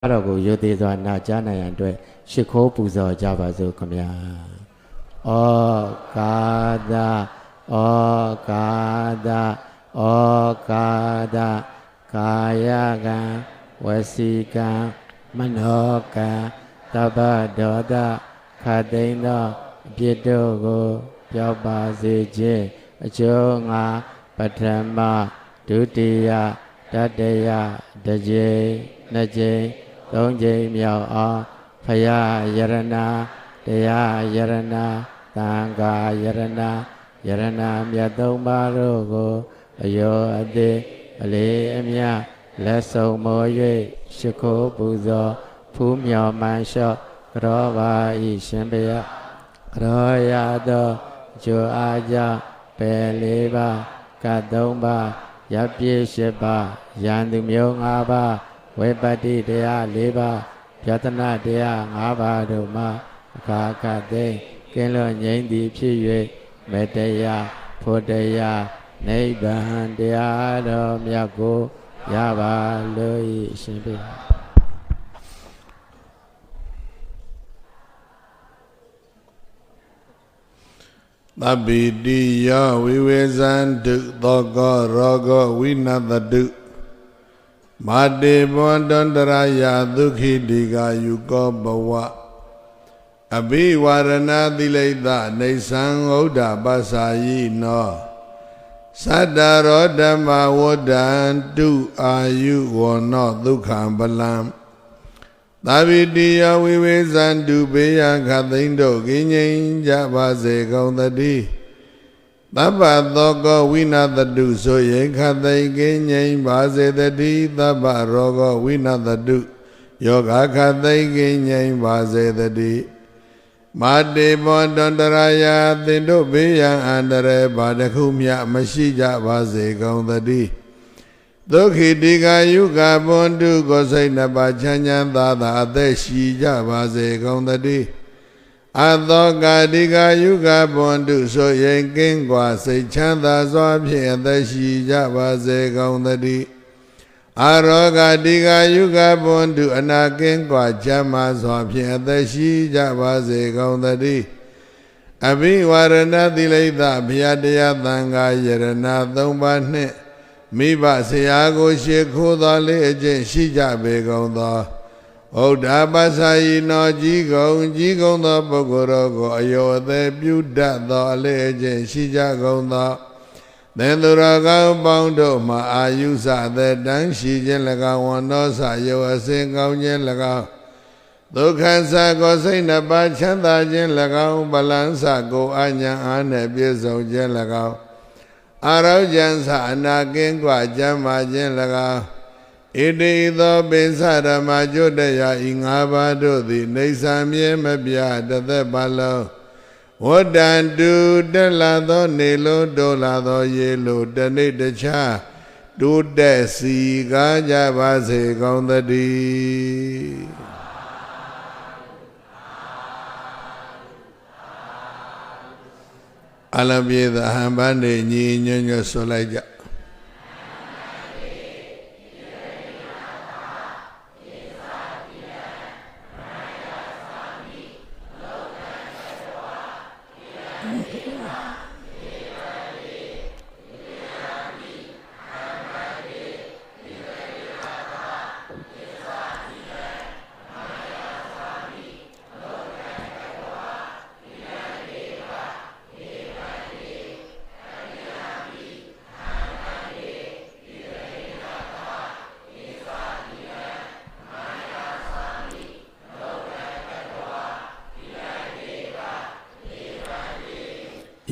တော့ကိုရိုသေစွာနာကြားနိုင်ရန်အတွက်ရှ िख ိုးပူဇော်ကြပါစို့ခမညာဩကာသဩကာသဩကာသကာယကံဝစီကံမနောကံသဗ္ဗဒေါသခတ်သိမ်းသောအပြစ်တို့ကိုပြောက်ပါစေခြင်းအကျိုးငါပထမဒုတိယတတိယတစ်ကြိမ်နှစ်ကြိမ်သုံးကြိမ်မြောက်အောင်ဖယားယရဏတရားယရဏသံဃာယရဏယရဏမြတ်သုံးပါးတို့ကိုအယောအသေးအလေးအမြတ်လက်ဆုံးမော၍ရှ िख ိုးပူဇော်ဖူးမြော်မှန်လျှော့ကြောပါဤရှင်ဘုရားကြောရသောကျိုးအားကြောင့်ပယ်လေးပါးကတ်သုံးပါးရပ်ပြည့်၈ပါးယန္တုမျိုး၅ပါးဝိပတ္တိတရား၄ပါးယတနာတရား၅ပါးတို့မှာအခါခတ်သိမ်းကင်းလွတ်ငြိမ်းသည်ဖြစ်၍မေတ္တရားဖို့တရားနိဗ္ဗာန်တရားတော်မြတ်ကိုရပါလို့ဤရှင်ဘုရားသဗ္ဗိတိယောဝိဝေဇန္တုသောကောရောဂောဝိနတတုမာတေဘောတန္တရာယဒုက္ခိတိကာယုကောဘဝအဘိဝရဏသီလိတနေသံဩဒ္ဓပသယိနောသတ္တရောဓမ္မဝဒ္ဒန္တုအာယုဝနောဒုက္ခံပလံသဗ္ဗိတိယောဝိဝေဇန္တုဘေယခသိန်းတို့ကင်းငြိမ်းကြပါစေကုန်သတည်းသဗ္ဗသောကောဝိနတတုဆိုရင်ခသိန်းကင်းငြိမ်းပါစေတည်းသဗ္ဗရောဂောဝိနတတုယောဂခသိန်းကင်းငြိမ်းပါစေတည်းမာတေဘောတန္တရာယသင်တို့ဘေးရန်အန္တရာယ်ဘာတစ်ခုမျှမရှိကြပါစေကုန်သတည်းဒုက္ခိတိကာယုကဘွန်တုကိုစိတ်နှစ်ပါးချမ်းချမ်းသာသာအသက်ရှိကြပါစေကုန်သတည်းအသောကာတိကာယုကဘွန်တုဆိုရင်ကင်းကွာစိတ်ချမ်းသာစွာဖြင့်အသက်ရှိကြပါစေကုန်သတည်းအာရောဂတိကာယုကဘွန်တုအနာကင်းကွာချမ်းသာစွာဖြင့်အသက်ရှိကြပါစေကုန်သတည်းအဘိဝရဏသီလိတဘုရားတရားသံဃာယရဏ၃ပါးနှင့်မိဘဆရာကိုရှ िख ိုးသောလေးအကျင့်ရှိကြပေကုန်သောဩဒ္ဓပသယိနောကြီးကုံသောပုဂ္ဂိုလ်တို့ကိုအယောအသေးပြုတတ်သောအလေးအကျင့်ရှိကြကုန်သောသင်္သူတော်ကောင်းပေါင်းတို့မှာအာယုစသက်တန်းရှိခြင်း၎င်းဝန္နောစယောအစဉ်ကောင်းခြင်း၎င်းဒုက္ခဆာကိုစိတ်နှစ်ပါးချမ်းသာခြင်း၎င်းပလန်းစကိုအညာအားနှင့်ပြည့်စုံခြင်း၎င်းအာရောကျန်သအနာကင်းကွာကျမ်းမာခြင်း၎င်းဣတိသောပိစဓမ္မကျွတ်တရားဤ၅ပါးတို့သည်နေဆံမြဲမပြတသက်ပါလုံးဝတ္တန္တုတက်လာသောနေလုံးတိုးလာသောရေလိုတနေ့တခြားတိုးတက်စီကားကြပါစေကုန်သတည်းအလပြေသဟံဗန္တိညီညွတ်ညွတ်ဆိုလိုက်ကြ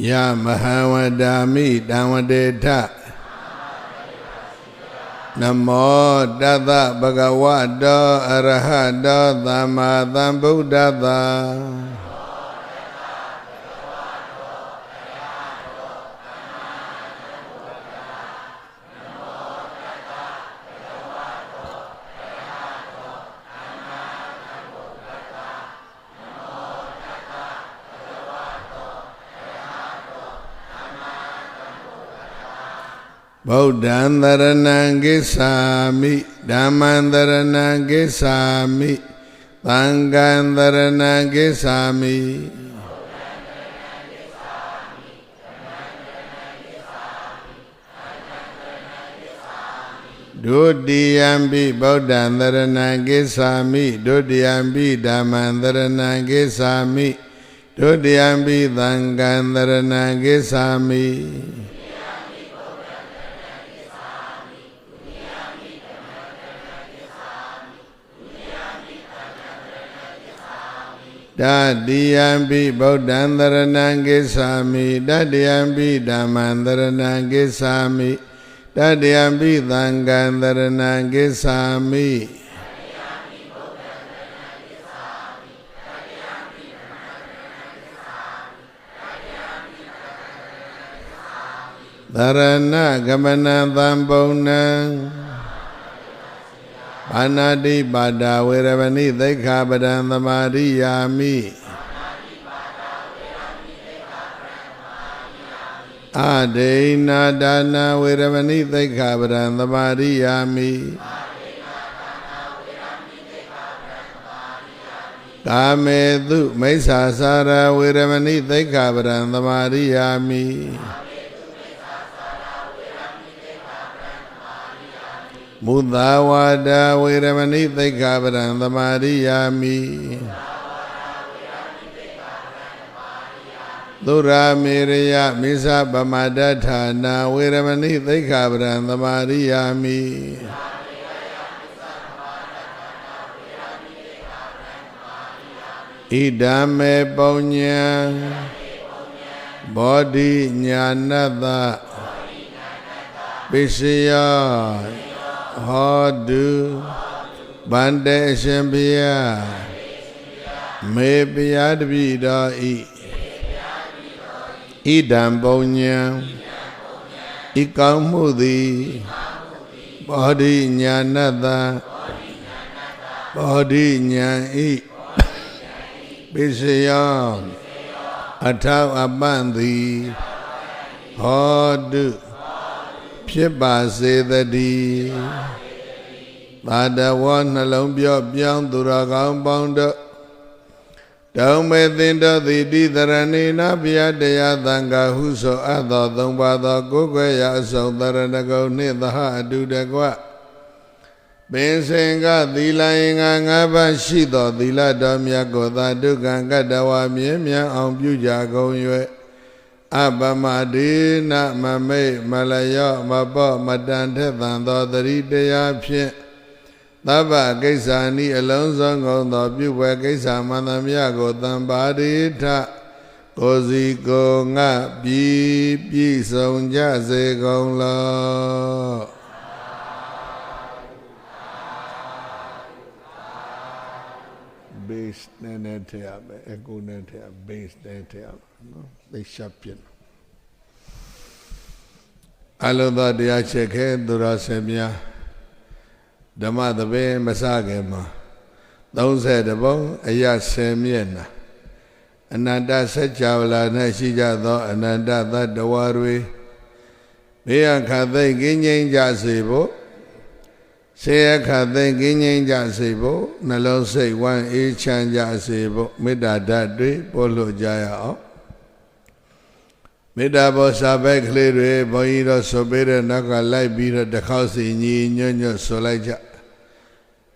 ယမဟာဝဒာမိတံဝတေထနမောတသဗ္ဗဂဝတောအရဟတောသမ္မာသမ္ဗုဒ္ဓတ္တဗုဒ္ဓံသရဏံကိစ္ဆာမိ Dhammantarana Gesami Tangantarana Gesami Dudiyambi Bodhantarana Gesami Dudiyambi Dhammantarana Gesami Dudiyambi Tangantarana Gesami Dadiyambi Bodhantarana Gesami Dadiyambi Dhammantarana Gesami Dadiyambi Tangantarana Gesami Dharana Gamana Dhambona Anadi Bada Veravani Dekha Badan Dhamariyami Adena Dana Veravani Dekha Badan Dhamariyami Kamedu Maisasara Veravani Dekha Badan Dhamariyami Mudawada Veramani Dekha Badan Dhamariyami Dura Miraya Misa Bamadatana Veramani Dekha Badan Dhamariyami Idame Paunya Bodhi Jnanata Pisaya Hodu Bande Shambhya Me Piyadvida Idam Paunya Ikamudi Bodhi Jnanata Bodhi Jnani Pisaya Athav Abandhi Hoduဖြစ်ပါစေတည်းသာတဝနှလုံးပြော့ပြောင်းသူတော်ကောင်းပေါင်းတို့တောင်းမဲ့သင်တော်သည်တိတရဏိနာဘုရားတရားသံဃာဟုဆိုအပ်သောသုံးပါးသောကိုယ်ွယ်ရာအစုံတရဏဂုံနှင့်သဟအတုတကွပင်စင်ကသီလရင်္ဂ၅ပါးရှိသောသီလတော်မြတ်ကိုသာဒုက္ခံကတ္တဝမြဲမြံအောင်ပြုကြကုန်၍အပမဒေနမမိတ်မလယောမပော့မတန်ထက်သန်သောသတိတရားဖြင့်သဗ္ဗကိစ္ဆာနိအလုံးစုံကုန်သောပြုဝဲကိစ္ဆာမန္တမြကိုသံပါရိထကိုစီကိုငါပြည့်စုံကြစေကုန်လောbase နဲ့ထည့်ရမယ် echo နဲ့ထည့်ရ base နဲ့ထည့်ရနော်သိရှပ်ပြအလုံးသောတရားချက်ခဲသူတော်စင်များဓမ္မသဘင်မစခင်မှာ30ပုံအရ10မျက်နှာအနန္တစัจ java လာ၌ရှိကြသောအနန္တသတ္တဝါတွေဘေးအခါသိကင်းငြိမ်းကြစေဖို့ဆေးအခါသိကင်းငြိမ်းကြစေဖို့နှလုံးစိတ်ဝမ်းအေးချမ်းကြစေဖို့မေတ္တာဓာတ်တွေပို့လို့ကြရအောင်မေတ္တာဘောစာပဲကလေးတွေဘုန်းကြီးတို့ဆိုပေးတဲ့နောက်ကလိုက်ပြီးတော့တစ်ခေါက်စီညီညွတ်ညွတ်ဆိုလိုက်ကြ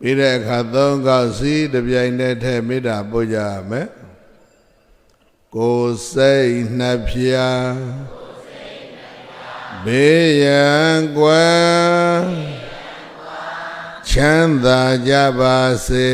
ပြီးတဲ့အခါ3ခေါက်စီတပြိုင်တည်းထဲမေတ္တာပို့ကြရမယ်ကိုယ်စိတ်နှပြဘေးရန်ကွယ်ချမ်းသာကြပါစေ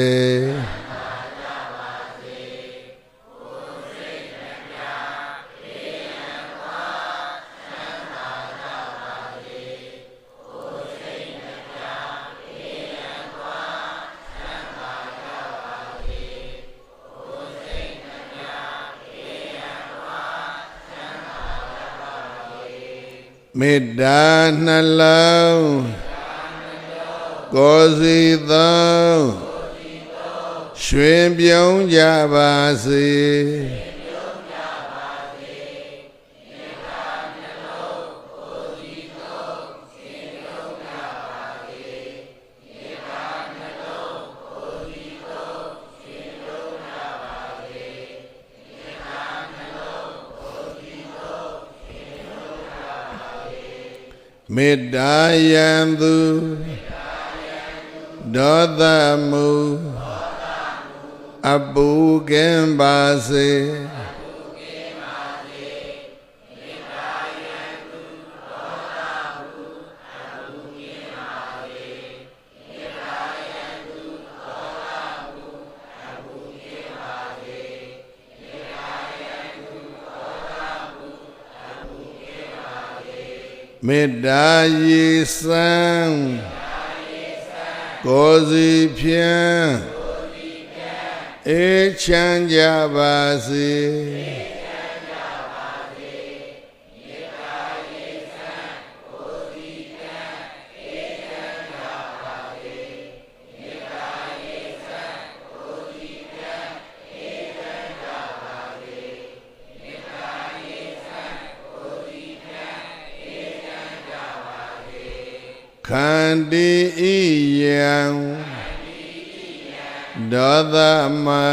မေတ္တာနှလုံးကိုယ်စီသောရွှင်ပြုံးကြပါစေမ မေတ္တာယံသူဒေါသမုအပုကင်ပါစေမေတ္တာရေစံကိုယ်စီဖြင့်အေးချမ်းကြပါစေခန္တီဣယံဒေါသမံ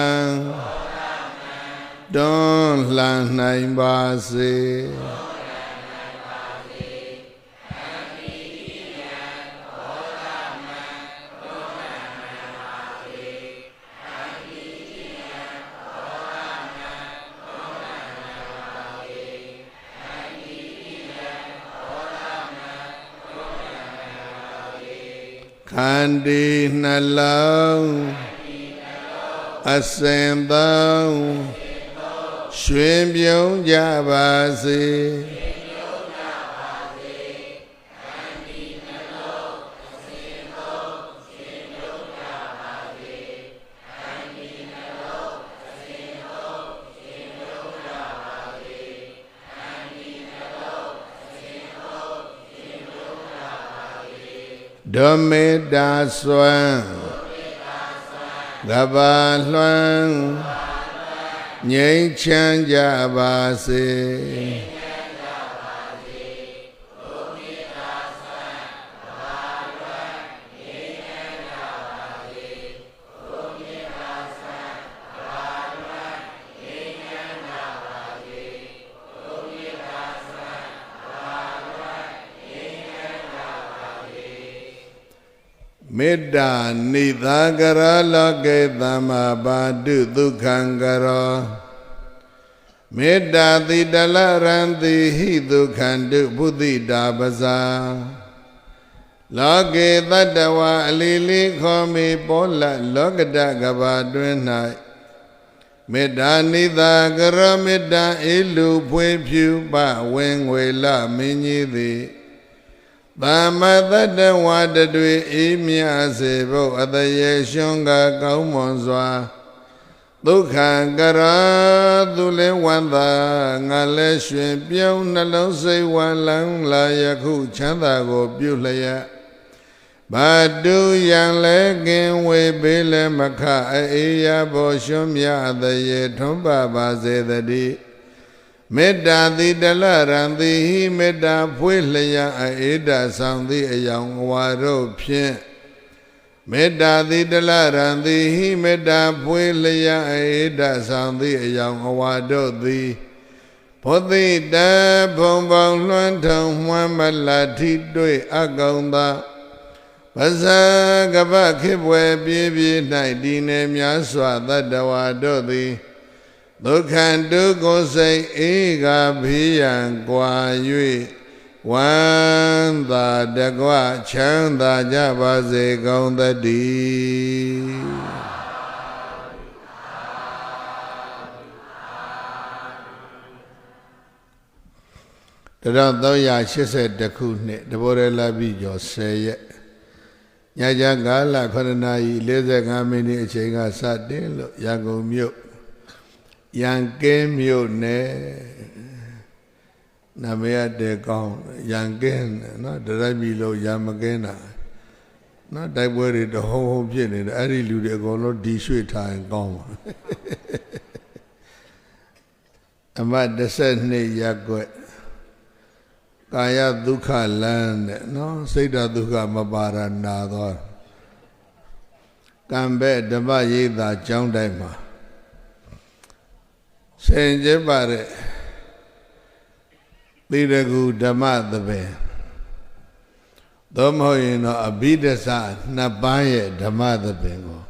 တွန်းလှန်နိုင်ပါစေခန္တီနှလုံးအစဉ်သုံးရွှင်ပြုံးကြပါစေဓမ္မေတာစွမ်းကဘာလွှမ်းငြိမ်းချမ်းကြပါစေမေတ္တာနိသာကရောလောကေသမ္မာပါတုဒုက္ခံကရောမေတ္တာတိတလရံတိဟိဒုက္ခံတုဘုဒ္ဓိတာပဇာလောကေတတ္တဝါအလီလီခောမိပောလလောကတကဘာတွင်၌မေတ္တာနိသာကရောမေတ္တာအေလူဖွေဖြူပဝင်ငွေလမင်းကြီးသည်သမ္မတတ္တဝါတတွေအေးမြစေဖို့အတရေရှုံးကကောင်းမွန်စွာဒုက္ခကရာသူလည်းဝန္တာငါလည်းရွှင်ပြုံးနှလုံးစိတ်ဝမ်းလန်းလာယခုချမ်းသာကိုပြုလျက်ဘာတုယံလည်းကင်ဝေပေးလည်းမခအေးရဖို့ရှုံးမြအတရေထွန်းပါစေတည်းမေတ္တာတိတလရံတိဟိမေတ္တာဖွေးလျက်အေဒဆောင်သည့်အယောင်ဝါတို့ဖြင့်မေတ္တာတိတလရံတိဟိမေတ္တာဖွေးလျက်အေဒဆောင်သည့်အယောင်ဝါတို့သည်ဘုဒ္ဓိတဘုံပေါင်းလွှမ်းထုံမှန်းမလထိတွေ့အကောင်သာပဇာကပခေပွဲပြေးပြေး၌ဒီနေများစွာတတ္တဝါတို့သည်ဒုက္ခဒုက္ခစိတ်ဧကဘေးရန်ကွာ၍ဝမ်းသာတကွချမ်းသာကြပါစေကောင်းသတည်း1382ခုနှစ်တဘောရလပိကျော်10ရက်ညချမ်းကာလ9နာရီ45မိနစ်အချိန်ကစတင်လို့ရန်ကုန်မြို့ရန်ကဲမြို့နယ်နာမည်တဲ့ကောင်းရန်ကဲနော်တရိုက်ပြီလို့ရန်မကဲတာနော်တိုက်ပွဲတွေတဟုံဟုံဖြစ်နေတယ်အဲ့ဒီလူတွေအကုန်လုံးဒီရွှေ့ထားရင်ကောင်းပါအမတ်12ရပ်ကွက်ကာယဒုက္ခလမ်းတဲ့နော်စိတ်ဓာတ်ဒုက္ခမပါရနာသောကံပဲဓမ္မရိပ်သာကျောင်းတိုင်းမှာဆင်ကျက်ပါတဲ့သီရကုဓမ္မသဘင် သောမဟုတ်ရင်တော့အဘိဓဆာနှစ်ပန်းရဲ့ဓမ္မသဘင်ကို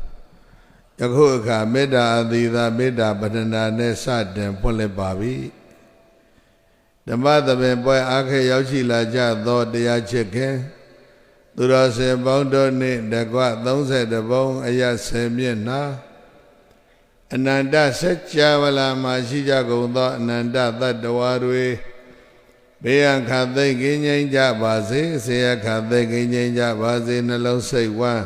ယခုအခါမေတ္တာအသီသာမေတ္တာပတနာနဲ့စတင်ဖွင့်လှစ်ပါပြီဓမ္မသဘင်ပွဲအားခဲရောက်ရှိလာကြသောတရားချစ်ခင်သူတော်စင်ပေါင်းတို့နှင့်တကွ30ဘုံအရ10မျက်နှာအနန္တစัจ java လာမှာရှိကြကုန်သောအနန္တသတ္တဝါတွေဘေးရန်ခတ်သိမ်းကင်းငြိမ်းကြပါစေဆေရခတ်သိမ်းကင်းငြိမ်းကြပါစေနှလုံးစိတ်ဝမ်း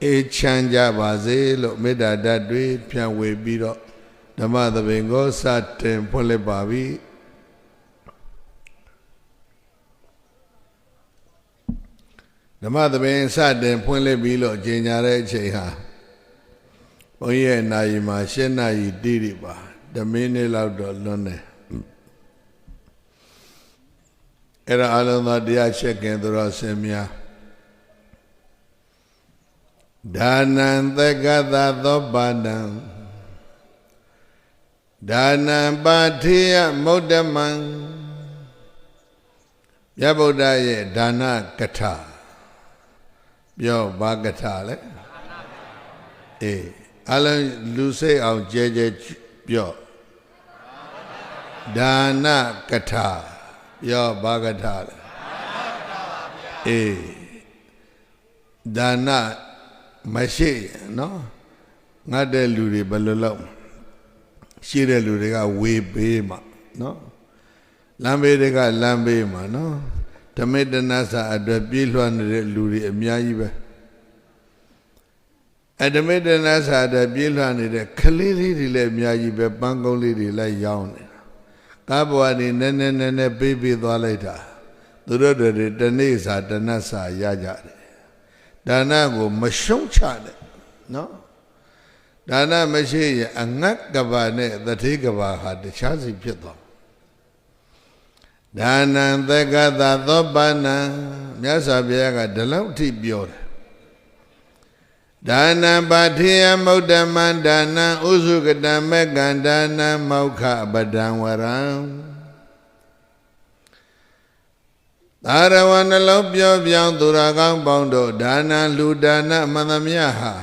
အေးချမ်းကြပါစေလို့မေတ္တာဓာတ်တွေဖြန့်ဝေပြီးတော့ဓမ္မသဘင်ကိုစတင်ဖွင့်လှစ်ပါပြီဓမ္မသဘင်စတင်ဖွင့်လှစ်ပြီးလို့ကြေညာတဲ့အချိန်ဟာဘုန်းကြီးရဲ့နာရီမှာ7နာရီတိတိပါ10မိနစ်လောက်တော့လွန်တယ်အဲ့ဒါအလုံးသောတရားချက်ခင်သူတော်စင်များဒါနံသက္ကသသောပါဏံဒါနံပါထိယမုဒ္ဓမံမြတ်ဗုဒ္ဓရဲ့ဒါနကထာပြောဘာကထာလဲအေးအလုံးလူစိတ်အောင်ကြဲကြဲပြောဒါနကထာပြောဘာကထာလဲအေးဒါနမရှိနော်ငတ်တဲ့လူတွေဘယ်လိုလုပ်ရှိတဲ့လူတွေကဝေပေးမှာနော်လမ်းဘေးတွေကလမ်းဘေးမှာနော်ဓမေတနာစာအတွက်ပြေးလွှမ်းနေတဲ့လူတွေအများကြီးပဲဓမေတနာစာအတွက်ပြေးလွှမ်းနေတဲ့ကလေးလေးတွေလည်းအများကြီးပဲပန်းကုန်းလေးတွေလည်းရောင်းနေတာကားဘဝတွေနည်းနည်းပေးသွားလိုက်တာသူတို့တွေတနေ့စာတနတ်စာရကြတယ်ဒါနကိုမရှုံးချနဲ့နော်ဒါနမရှိရင်အငတ်ကဘာနဲ့တတိကဘာဟာတခြားစီဖြစ်သွားဒါနံသက္ကသသောပါဏံမြတ်စွာဘုရားကဒီလောက်ထိပြောတယ်ဒါနံပါထိယမုဒ္ဓမံဒါနံဥစုကတမေကံဒါနံမောက္ခပဒံဝရံသာရဝနှလုံးပြောပြောင်းသူရကောင်းပေါင်းတို့ဒါနလူဒါနမန္တမြဟာ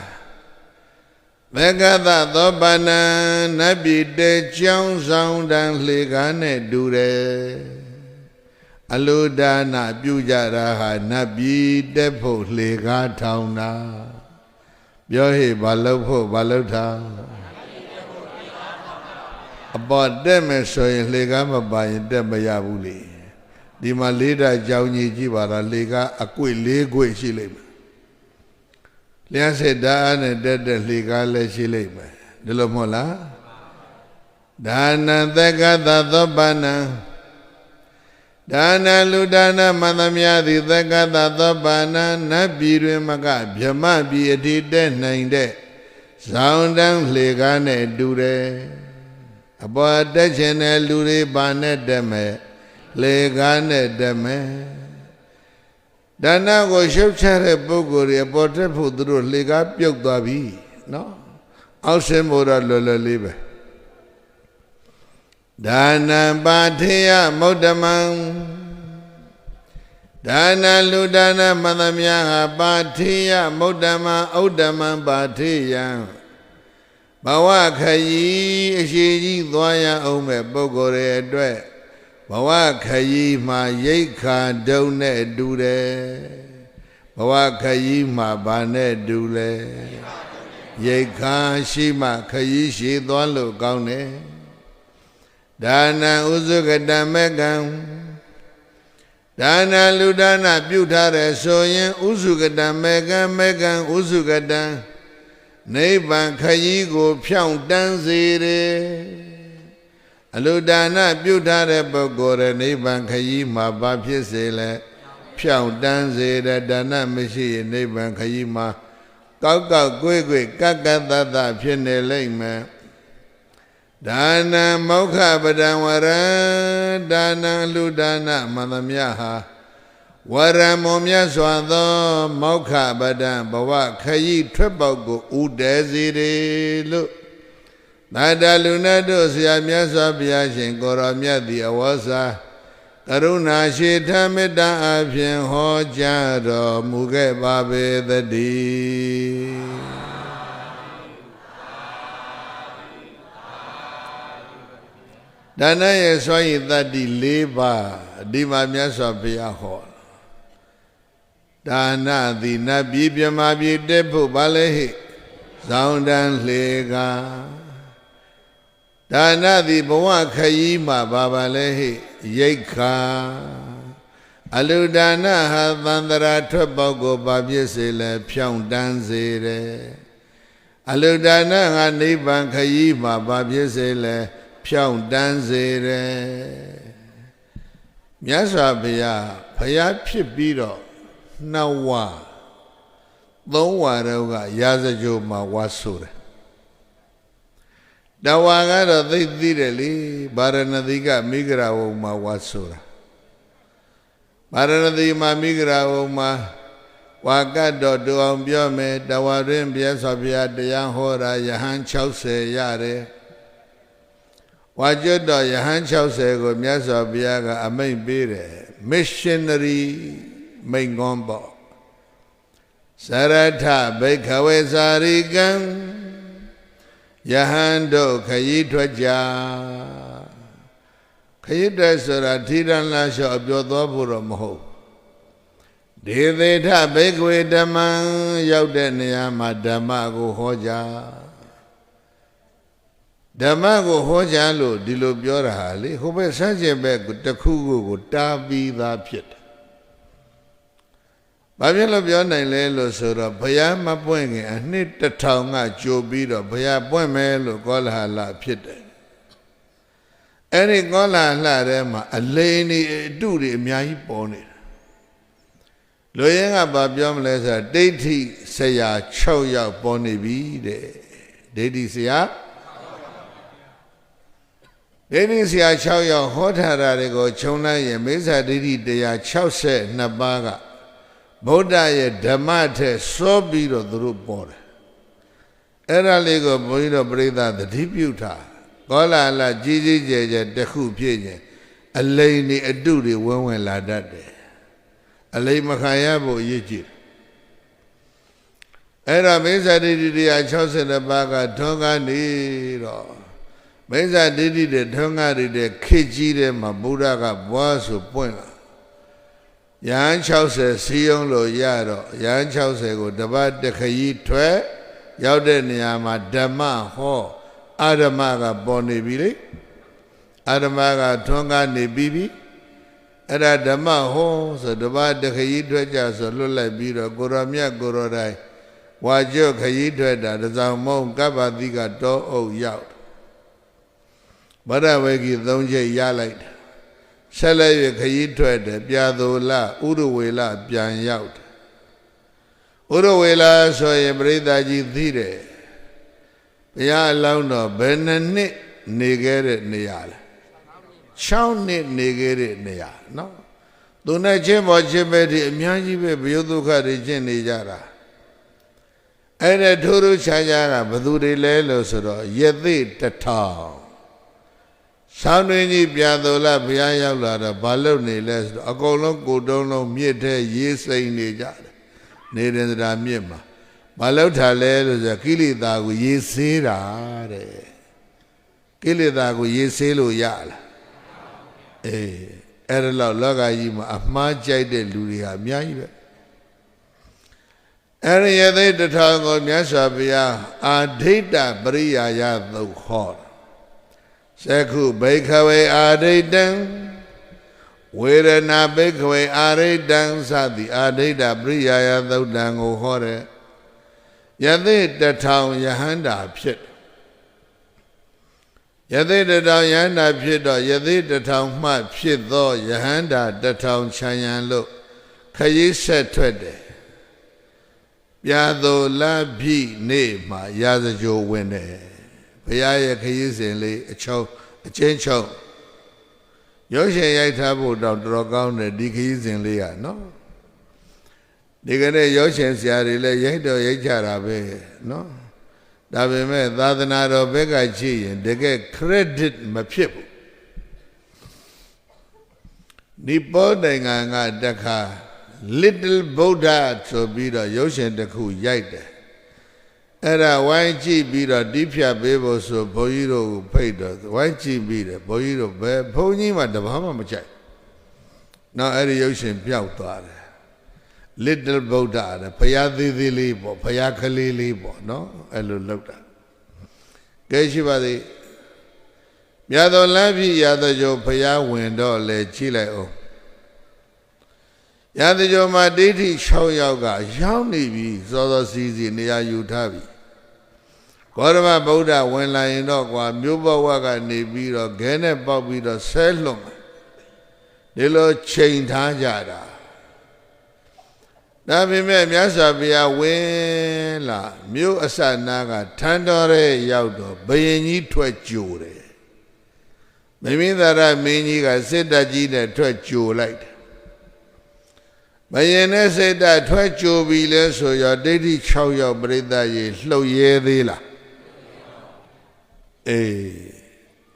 သက္ကသသောပါဏံနတ်ပြည်တေကျောင်းဆောင်တန်လှေကားနဲ့တူတယ်အလူဒါနပြုကြတာဟာနတ်ပြည်တက်ဖို့လှေကားထောင်တာပြောဟေ့ဘာလို့ဖို့ဘာလို့ထောင်အပေါ်တက်မယ်ဆိုရင်လှေကားမပါရင်တက်မရဘူးလေဒီမှာလေးဓာတ်ကြောင်းကြီးကြည့်ပါလားလေကအကွေ့၄ကွေ့ရှိလိမ့်မယ်လျှက်စစ်ဓာတ်နဲ့တက်တဲ့လေကားလည်းရှိလိမ့်မယ်ဒီလိုမဟုတ်လားဒါနံသက္ကသသောပါဏံဒါနလူဒါနမန္တမြသည်သက္ကသသောပါဏံနတ်ပြည်တွင်မကဗြဟ္မပြည်အထိတက်နိုင်တဲ့ဇောင်းတန်းလေကားနဲ့တူတယ်အပေါ်တက်ချင်တဲ့လူတွေဘာနဲ့တက်မယ်လေကားနဲ့တက်မယ်ဒါနကိုရှုပ်ချတဲ့ပုဂ္ဂိုလ်တွေအပေါ်တက်ဖို့သူတို့လေကားပြုတ်သွားပြီနော်အောက်ဆင်းဖို့တော့လွယ်လွယ်လေးပဲဒါနံပါထိယမုဒ္ဓမံဒါနလူဒါနမန္တမြဟာပါထိယမုဒ္ဓမံဥဒ္ဓမံပါထိယံဘဝခရီးအရှိကြီးသွားရအောင်မဲ့ပုဂ္ဂိုလ်တွေအတွက်ဘဝခရီးမှာရိတ်ခါဒုံနဲ့တူတယ်ဘဝခရီးမှာဘာနဲ့တူလဲရိတ်ခါရှိမှခရီးရှိသွားလို့ကောင်းတယ်ဒါနံဥစုကတမေကံဒါနလူဒါနပြုထားတယ်ဆိုရင်ဥစုကတမေကံမေကံဥစုကတံနိဗ္ဗာန်ခရီးကိုဖြောင့်တန်းစေတယ်အလူဒါနပြုထားတဲ့ပုဂ္ဂိုလ်ရဲ့နိဗ္ဗာန်ခရီးမှာဘာဖြစ်စေလဲဖြောင့်တန်းစေတဲ့ဒါနမရှိရင်နိဗ္ဗာန်ခရီးမှာကောက်ကောက်ကွေ့ကွေ့ကကသတ္တဖြစ်နေလိမ့်မယ်ဒါနံမောက္ခပဒံဝရံဒါနံလူဒါနမန္တမြဟာဝရံမောမြတ်စွာသောမောက္ခပဒံဘဝခရီးထွက်ပေါက်ကိုဥဒဲစေတယ်လို့သာတလူနဲ့တို့ဆရာမြတ်စွာဘုရားရှင်ကိုရောမြတ်သည်အဝေါစာ ကရုဏာရှိထမေတ္တာအဖြင့်ဟောကြားတော်မူခဲ့ပါပေသတည်းဒါနရဲ့စွမ်းရည်တတ္တိ၄ပါးဒီမှာမြတ်စွာဘုရားဟောဒါနသည်နတ်ပြည်မြမပြည်တက်ဖို့ပါလေဟိဇောင်းတန်းလေကဒါနသည်ဘဝခရီးမှာပါလေဟိရိတ်ခာအလုဒါနဟာသန္တရာထွက်ပေါက်ကိုပါပြည့်စေလဲဖြောင့်တန်းစေတယ်အလုဒါနဟာနိဗ္ဗာန်ခရီးမှာပါပြည့်စေလဲဖြောင့်တန်းစေတယ်မြတ်စွာဘုရားဖြစ်ပြီးတော့နှစ်ဝါသုံးဝါတော့ကရာဇဂိုမှာဝါဆိုတယ်တဝါကတော့သိသိတယ်လေဗာရဏသီကမိဂရာဝုံမှာဝါဆိုတာဗာရဏသီမှာမိဂရာဝုံမှာဝါကတ်တော်တူအောင်ပြောမယ်တဝါတွင်မြတ်စွာဘုရားတရားဟောတာယဟန်60ရတယ်ဝါကျွတ်တော်ယဟန်60ကိုမြတ်စွာဘုရားကအမိန့်ပေးတယ် missionary မိန့်ခွန်းပေါ့စရထဘိခဝေစာရိကံယဟန်တို့ခရီးထွက်ကြခရီးထွက်ဆိုတာထီရန်လာလျှော့အပြောသွားဖို့တော့မဟုတ်ဒေသေထဘိကဝေဓမ္မံရောက်တဲ့နေရာမှာဓမ္မကိုဟောကြားဓမ္မကိုဟောကြားလို့ဒီလိုပြောတာဟာလေဟိုဘက်ဆန်းကျင်ဘက်တစ်ခုကိုတားပြီးသားဖြစ်တယ်ဘာဖြစ်လို့ပြောနိုင်လဲလို့ဆိုတော့ဘုရားမပွင့်ခင်အနှစ်1000ကကြိုပြီးတော့ဘုရားပွင့်မယ်လို့ကောလာဟလဖြစ်တယ်အဲ့ဒီကောလာဟလထဲမှာအလိန်ဒီအတုတွေအများကြီးပေါ်နေတယ်လူရင်းကဘာပြောမလဲဆိုတော့ဒိဋ္ဌိဆရာ6ယောက်ပေါ်နေပြီတဲ့ဒိဋ္ဌိဆရာ6ယောက်ဟောထားတာတွေကိုခြုံလိုက်ရင်မိစ္ဆာဒိဋ္ဌိ162ပါးကဗုဒ္ဓရဲ့ဓမ္မထက်စောပြီးတော့သူတို့ပေါ်တယ်အဲ့ဒါလေးကိုဘုန်းကြီးတို့ပြိဿသတိပြုထားကောလာဟလကြီးကြီးကျယ်ကျယ်တစ်ခုဖြစ်ရင်အလိန်တွေအတုတွေဝင်လာတတ်တယ်အလိန်မခံရဖို့အရေးကြီးတယ်အဲ့ဒါမိစ္ဆာဒိဋ္ဌိ162ပါးကထွန်းကားနေတော့မိစ္ဆာဒိဋ္ဌိတွေထွန်းကားတဲ့ခေတ်ကြီးတဲ့မှာဘုရားကဘွားဆိုပွင့်လာယဟန်60စီယုံလို့ရတော့ယဟန်60ကိုတပတ်တခရီးထွက်ရောက်တဲ့နေရာမှာဓမ္မဟောအာဓမ္မကပေါ်နေပြီလေအာဓမ္မကထွန်းကားနေပြီအဲ့ဒါဓမ္မဟောဆိုတပတ်တခရီးထွက်ကြဆိုလွတ်လိုက်ပြီးတော့ကိုရောမြတ်ကိုရောတိုင်းဝါကျွတ်ခရီးထွက်တာတစောင်းမုံကပ္ပတိကတောအုပ်ရောက်ဗဒဝေကီ3ချက်ရလိုက်တယ်ဆက်လက်၍ခရီးထွက်တယ်ပြာသိုလဥရဝေလပြန်ရောက်တယ်ဥရဝေလဆိုရင်ပရိသတ်ကြီးသိတယ်ဘုရားအလောင်းတော်ဘယ်နှစ်နေခဲ့တဲ့နေရာလဲ6နှစ်နေခဲ့တဲ့နေရာနော်သူနဲ့ချင်းပေါ်ချင်းပဲဒီအများကြီးပဲဘယုဒုက္ခတွေကျင့်နေကြတာအဲ့ဒါထိုးထိုးခြားခြားကဘသူတွေလဲလို့ဆိုတော့ယသိ1000ဆောင်းတွင်ကြီးပြာသိုလဘုရားရောက်လာတော့ဘာလုပ်နေလဲဆိုတော့အကုန်လုံးကိုတုံးလုံးမြစ်ထဲရေးစိမ့်နေကြတယ်နေရင်သရာမြစ်မှာဘာလုပ်ထားလဲလို့ဆိုကိလေသာကိုရေးဆေးတာတဲ့ကိလေသာကိုရေးဆေးလို့ရလားအေးအဲ့ဒါလောက်လောကကြီးမှာအမှားကြိုက်တဲ့လူတွေဟာအများကြီးပဲအဲ့ဒီယသိ1000ကိုမြတ်စွာဘုရားအာဒိဋ္ဌပရိယာယသုတ်ဟောသက္ခုဘိခဝေအာဒိဋ္ဌံဝေရဏဘိခဝေအာဒိဋ္ဌံစသည်အာဒိဋ္ဌပရိယာယသုတ်တံကိုဟောတဲ့ယသိ1000ယဟန္တာဖြစ်ယသိ1000ယဟန္တာဖြစ်တော့ယသိ1000မှဖြစ်သောယဟန္တာ1000ခြံရန်လို့ခရီးဆက်ထွက်တယ်ပြာသိုလပြီနေ့မှာရာဇဂိုဝင်တယ်ဘုရားရဲ့ခရီးစဉ်လေးအချင်းချုပ်ရုပ်ရှင်ရိုက်ထားဖို့တော့တော်ကောင်းတယ်ဒီခရီးစဉ်လေးကနော်ဒီကနေ့ရုပ်ရှင်ဆရာတွေလည်းရိုက်တော့ရိုက်ကြတာပဲနော်ဒါပေမဲ့သာသနာတော်ဘက်ကကြည့်ရင်တကယ် credit မဖြစ်ဘူး ဒီပေါ်နိုင်ငံကတခါ Little Buddha ဆိုပြီးတော့ရုပ်ရှင်တစ်ခုရိုက်တယ်အဲ့ဒါဝိုင်းကြည့်ပြီးတော့တိဖြတ်ပေးဖို့ဆိုဘုန်းကြီးတို့ကိုဖိတ်တော့ဝိုင်းကြည့်ပြီးတယ်ဘုန်းကြီးတို့ဘယ်ဘုန်းကြီးမှတဘာမှမကြိုက်နောက်အဲ့ဒီရုပ်ရှင်ပျောက်သွားတယ် Little Buddha တဲ့ဘုရားသေးသေးလေးပေါ့ဘုရားကလေးလေးပေါ့နော်အဲ့လိုလုပ်တာကဲရှိပါသေးမြတ်တော်လမ်းပြရသောကြောင့်ဘုရားဝင်တော့လေကြည့်လိုက်အောင်ရသောကြောင့်မှာဒိဋ္ဌိ6ယောက်ကရောက်နေပြီစောစောစီးစီးနေရာယူထားပြီဂေါရမဗုဒ္ဓဝင်လာရင်တော့ကွာမြို့ဘဝကနေပြီးတော့ခဲနဲ့ပေါက်ပြီးတော့ဆဲလွန်ဒီလိုချိန်ထားကြတာဒါပေမဲ့မြတ်စွာဘုရားဝင်လာမြို့အစနာကထန်းတော်ရဲ့ရောက်တော့ဘယင်ကြီးထွက်ကြိုတယ်မိမိသာရမင်းကြီးကစစ်တပ်ကြီးနဲ့ထွက်ကြိုလိုက်တယ်ဘယင်နဲ့စစ်တပ်ထွက်ကြိုပြီလဲဆိုရဒိဋ္ဌိ6ယောက်ပြိဿရေလှုပ်ရဲသေးလားအေး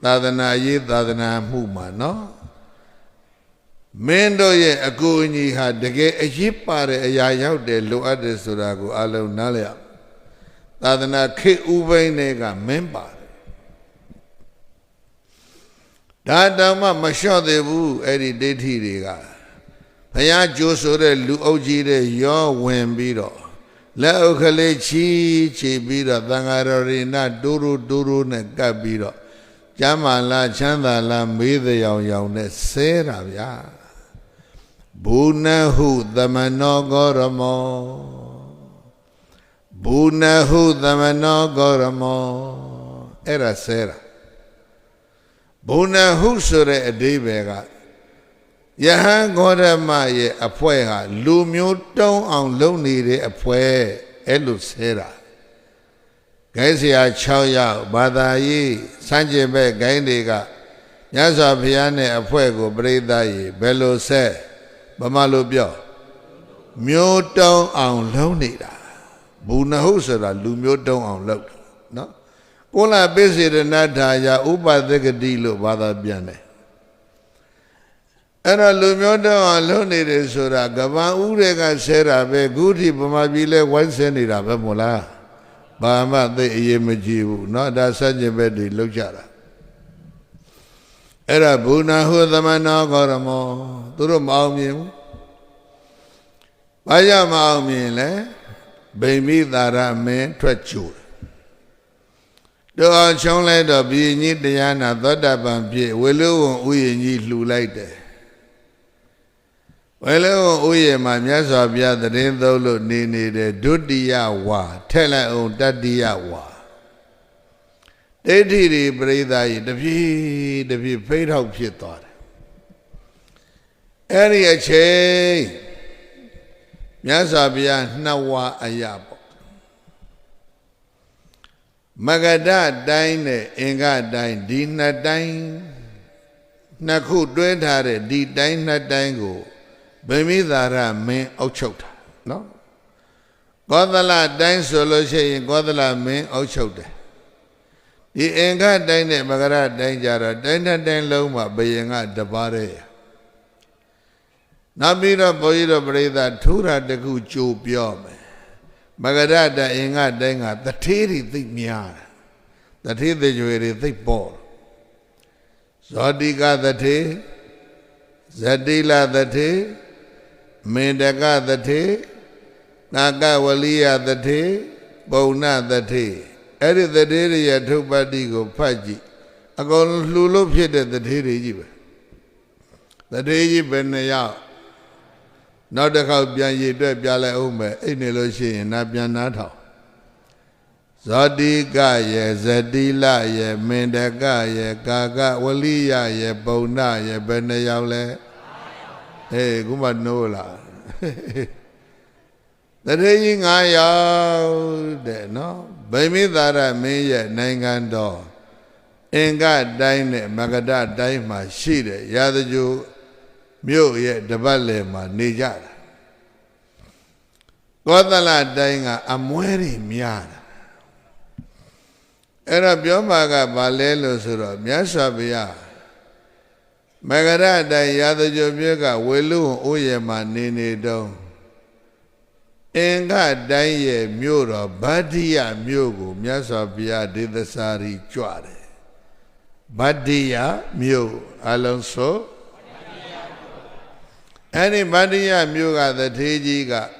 သာသနာရေးသာသနာမှုမှာနော်မင်းတို့ရဲ့အကူအညီဟာတကယ်အရေးပါတဲ့အရာရောက်တယ်လိုအပ်တယ်ဆိုတာကိုအလုံးနားလည်အောင်သာသနာခေဥပိန်းတွေကမင်းပါတယ်ဒါတောင်မှမလျှော့သေးဘူးအဲ့ဒီဒိဋ္ဌိတွေကဘုရားကြိုးဆိုတဲ့လူအုပ်ကြီးတွေရောဝင်ပြီးတော့လက်အုပ်ကလေးချီပြီးတော့သံဃာတော်ရိနာတိုးတိုးနဲ့ကပ်ပြီးတော့ကျမ်းမာလားချမ်းသာလားမေးတဲ့ရောင်နဲ့ဆဲတာဗျာဘူနဟုသမနောဂောရမောဘူနဟုသမနောဂောရမောအဲ့ဒါဆဲတာဘူနဟုဆိုတဲ့အဓိပ္ပာယ်ကယဟန်ဂေါရမရဲ့အဖွဲဟာလူမျိုးတုံးအောင်လုပ်နေတဲ့အဖွဲအဲ့လိုဆဲတာဂိုင်းဆရာ6ယောက်ဘာသာရေးစံကျင်ဘက်ဂိုင်းတွေကမြတ်စွာဘုရားနဲ့အဖွဲကိုပြိဿရေဘယ်လိုဆက်ဗမာလိုပြောမျိုးတုံးအောင်လုပ်နေတာဘူနဟုဆိုတာလူမျိုးတုံးအောင်လုပ်တာနော်ကိုလပိစေရဏထာယဥပသကတိလို့ဘာသာပြန်တယ်အဲ့တော့လူမျိုးတုံးအောင်လုပ်နေတယ်ဆိုတာကပန်ဥတွေကဆဲတာပဲခုထိဗမာပြည်လဲဝိုင်းဆဲနေတာပဲမို့လားဘာမှသိအရေးမကြီးဘူးเนาะဒါစัจ jin ဘက်တွေလောက်ကြတာအဲ့ဒါဘူနာဟုသမနောဂေါရမောသူတို့မအောင်မြင်ဘူးဘာကြောင့်မအောင်မြင်လဲဗိမိသာရမင်းထွက်ကြိုတယ်တို့အောင်ချုံးလိုက်တော့ဘုရင်ကြီးတရားနာသောတာပန်ပြည့်ဝေလူဝံဥယျာဉ်ကြီးလှူလိုက်တယ်ဝေလူဝံဥယျာဉ်မှာမြတ်စွာဘုရားသတင်းသုံးလို့နေနေတဲ့ဒုတိယဝါထက်လိုက်အောင်တတိယဝါဒိဋ္ဌိတွေပရိသတ်ကြီးတဖြည်းဖိထောက်ဖြစ်သွားတယ်အဲ့ဒီအချိန်မြတ်စွာဘုရားနှစ်ဝါအရာပေါ့မဂဓတိုင်းနဲ့အင်္ဂတိုင်းဒီနှစ်တိုင်းနှစ်ခုတွဲထားတဲ့ဒီတိုင်းနှစ်တိုင်းကိုဗိမိသာရမင်းအုပ်ချုပ်တာနော်ကောသလတိုင်းဆိုလို့ရှိရင်ကောသလမင်းအုပ်ချုပ်တယ်ဒီအင်္ဂတိုင်းနဲ့မဂရတိုင်းကြတော့တိုင်းတိုင်းလုံးမှာဘယင်ကတပါးတည်းနောက်ပြီးတော့ဘုန်းကြီးတို့ပြိဿထူတာတခုကြိုပြောမယ်မဂရတအင်္ဂတိုင်းကတထေးတွေသိများတာတထေးသေးကျွေတွေသိပေါ်ဇောတိကတထေးဇတိလတထေးမေတကတထေးနာကဝလိယတထေးပုံနာတထေးအဲ့ဒီတထေးတွေရဲ့ထုပ်ပတ်တိကိုဖတ်ကြည့်အကုန်လှူလို့ဖြစ်တဲ့တထေးတွေကြီးပဲတထေးကြီးပဲနှစ်ယောက်နောက်တစ်ခေါက်ပြန်ရည်တွက်ပြလိုက်အောင်မယ်အိတ်နေလို့ရှိရင်နာပြန်နားထောင်ဇောတိကရဲ့ဇတိလရဲ့မင်တကရဲ့ကာကဝလိယရဲ့ပုံနာရဲ့ဘယ်နှယောက်လဲအေးခုမှနိုးလာတထေးကြီး9ယောက်တဲ့နော်ဗိမိသာရမင်းရဲ့နိုင်ငံတော်အင်္ဂတိုင်းနဲ့မဂဓတိုင်းမှာရှိတဲ့ရာဇဂျိုမြို့ရဲ့တပတ်လည်မှာနေကြတာကောသလတိုင်းကအမွဲတွေများတာအဲ့တော့ပြောမှာကဘာလဲလို့ဆိုတော့မြတ်စွာဘုရား Magarada Yadajobioga, Welu, Oyema, Nini Dong. Enga Daye Mura, Badia Myogo, Myasabia, Didasari, Chuare. Badia Myo, Alonso. Any Badia Myoga, the Tejiga.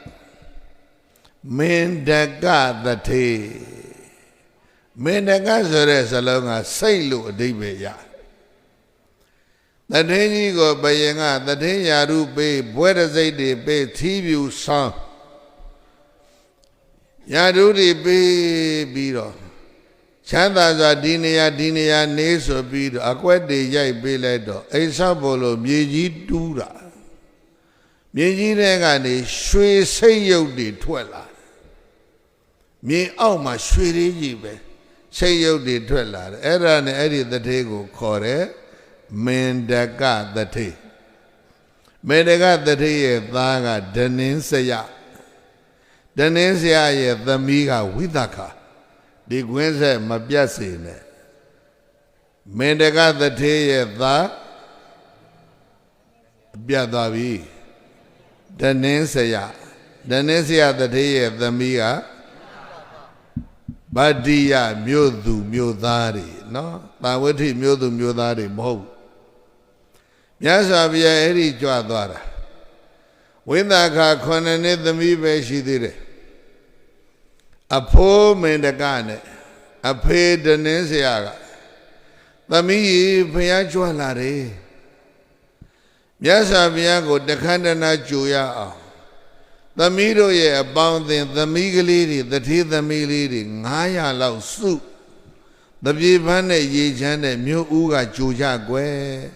Mendaga, the Te. Mendaga, Salonga, Sailu, Dibeya. The Tejigo, Bayanga, the Teyaru Bay, Buena Zade Bay, TV Song. Yadudi be biro. Chandaza dinia neso biro. Akwede yai beledo. Esabolo mieji dura. Mieji regani shwe seyo di twela. Mie auma shwe rejibe. Seyo di twela. Era ne eri the tego kore. Mendaga the te. Mendaga the te daga denin seya. Danesia ye the miga widaka. The Gwense Mabiasine. Mendaga the te the Biadavi. Danesia. Danesia the te the miga. Badia Myodu Myodari. No? Tawati Myodu Myodari Mo. Yasabia Eri Joadara. Windaka Konane the Mibe she did it. A poor Mendagane, a paid the Nesiaga. The me Piachualare. Yasabiago, the Kandana Juya. The Mido ye abounding, the Migalidi, the teeth the me leading, Haya Lao Soup. The Vivane ye jane, Mu Uga Juja Gue,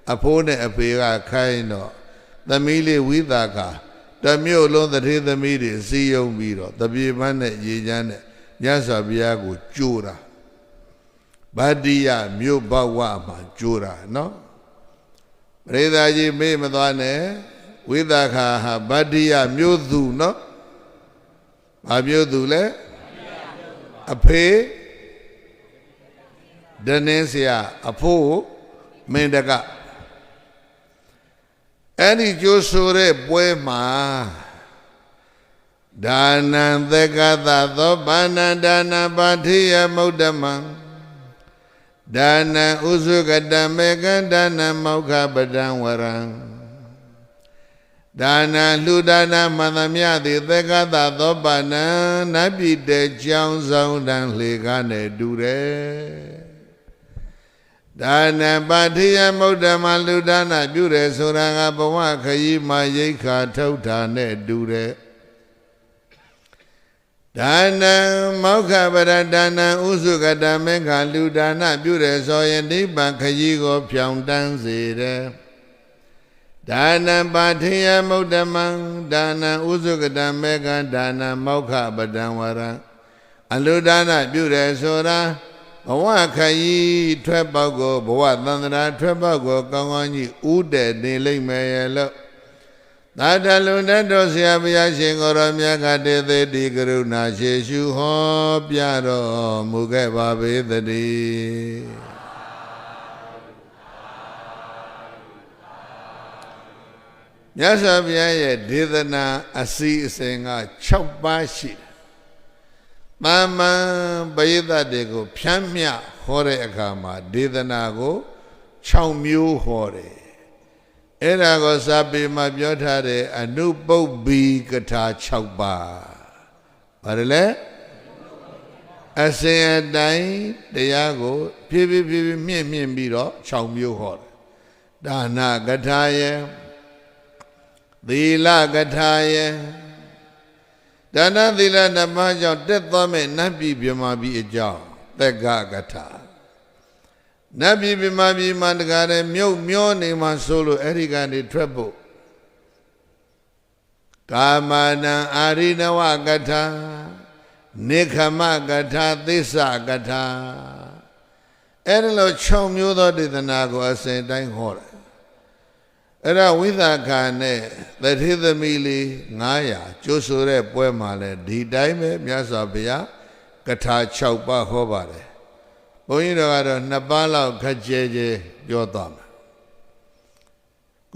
a pone a pega kaino. The Mili Widaka. The mule alone that he the meeting, see you miro, the Bimane Yijane, Yasabiago, Jura. Badia, Mu Bawama, Jura, no? Reda ye me Madane, Widaka, Badia, Mudu, no? Abudule, a pay, Danesia, a po, Mendaga. Any Josure Buema Dana the Gada, the Banadana Batia Modaman Dana Uzugada Mega Dana Moka Badanwarang Dana Ludana Manamiadi, the Gada, the Bana Nabi de Johnson and Legane Dure. Dana Batia Modama Ludana Dure Suranga Bawaka Yima Yeka Tota Ne Dure Dana Moka Badana Uzugada Mega Ludana Dure Soyendi Bakayigo Pyondan Zire Dana Batia Modama Dana Uzugada Mega Dana Moka Badanwara Aludana Dure Sura Awakayi Trebago, Boatandra, Trebago, Kangoni, Ude, Nili Mayelo. Nadaluna dosia Biashing or Amiaka de the Digruna, Jeshu Ho, Piaro, Mugebabi the D. Yasabia didna a sea singer, Chokbashi. Mama Baida Dego, Piamia, Hore Akama, Didanago, Chowmu Hore. Erago Sabi Mabiotare, a new boat be Gata Chowba. Parale? I say a dying, the Yago, Pibi Mien Biro, Chowmu Hore. Dana Gataye, the La Gataye. Dana Dila Namaja, Death Thame, Nabi Bimabi Ejao, the Gagata. Nabi Bimabi Mandagare, Myo Nima Solo, Erigani Treble. Kamana Arina Wagata, Nikamagata, Disa Gata. Erilo Chomyo did the Nago, I say, Dang Hore. Era Widakane, that he the Mili, Naya, Josure Puemale, D. Daime, Miasabia, Kata Chaupa Hobare. Boyino Nabala Kajeje, Yotam.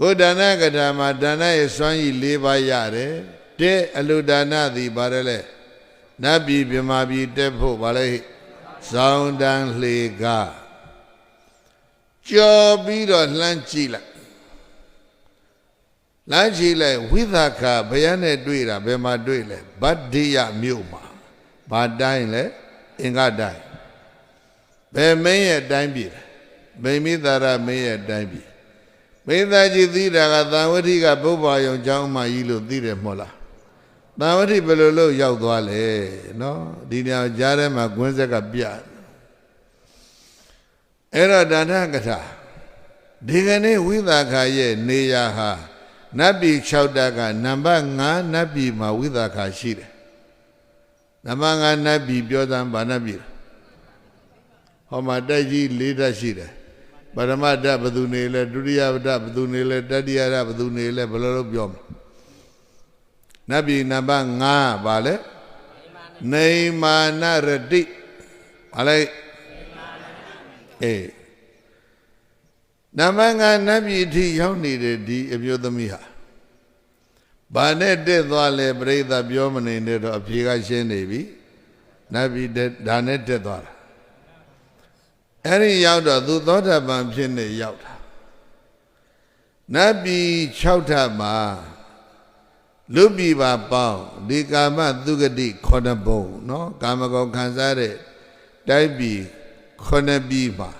ကိုဒါနကထာမှာဒါနရဲ့စွမ်းရည်၄ပါးရတယ်တဲ့အလူဒါနသည်ဘာလဲနတ်ပြည်မြမပြည်တက်ဖို့ဘာလဲဇောင်းတန်းလှေကကြော်ပြီးတော့လှမ်းကြည့်လိုက်လမ်းကြည့်လိုက်ဝိသခဘယနဲ့တွေ့တာဘယ်မှာတွေ့လဲဗတ္တိယမြို့မှာဘာတိုင်းလဲအင်္ဂတိုင်းဘယ်မင်းရဲ့တိုင်းပြည်လဲမိမိသာရမင်းရဲ့တိုင်းပြည်မိသားကြီးသိတာကသံဝတိကဘုဗ္ဗာယုံကျောင်းအမကြီးလို့သိတယ်မဟုတ်လားသံဝတိဘယ်လိုလုပ်ရောက်သွားလဲနော်ဒီနေရာကြားထဲမှာကွင်းဆက်ကပြအဲ့တော့ဒါနကထာဒီကနေ့ဝိသခရဲ့နေရာဟာနတ်ပြည်6တပ်ကနံပါတ်5နတ်ပြည်မှာဝိသခရှိတယ်နံပါတ်5နတ်ပြည်ပြောစမ်းဗာနတ်ပြည်ဟောမှာတိုက်ကြီး4တပ်ရှိတယ်ပရမတ္တဘသူနေလဲဒုတိယတဘသူနေလဲတတိယတဘသူနေလဲဘယ်လိုလုပ်ပြောမလဲနတ်ပြည်နံပါတ်5ဗာလဲနေမာနရတိဗာလဲအေးနံပါတ်5နတ်ပြည်အထိရောက်နေတဲ့ဒီအမျိုးသမီးဟာဘာနဲ့တက်သွားလဲပြိဿပြောမနေနဲ့တော့အဖြေကရှင်းနေပြီနတ်ပြည်ဒါနဲ့တက်သွားတာအဲ့ဒီရောက်တော့သူသောတာပန်ဖြစ်နေရောက်တာနတ်ပြည်6ထပ်မှာလူပြည်ပါပေါင်းဒီကာမသုဂတိ9ဘုံနော်ကာမဂုဏ်ခံစားတဲ့တိုက်ပြည်9ပြည်မှာ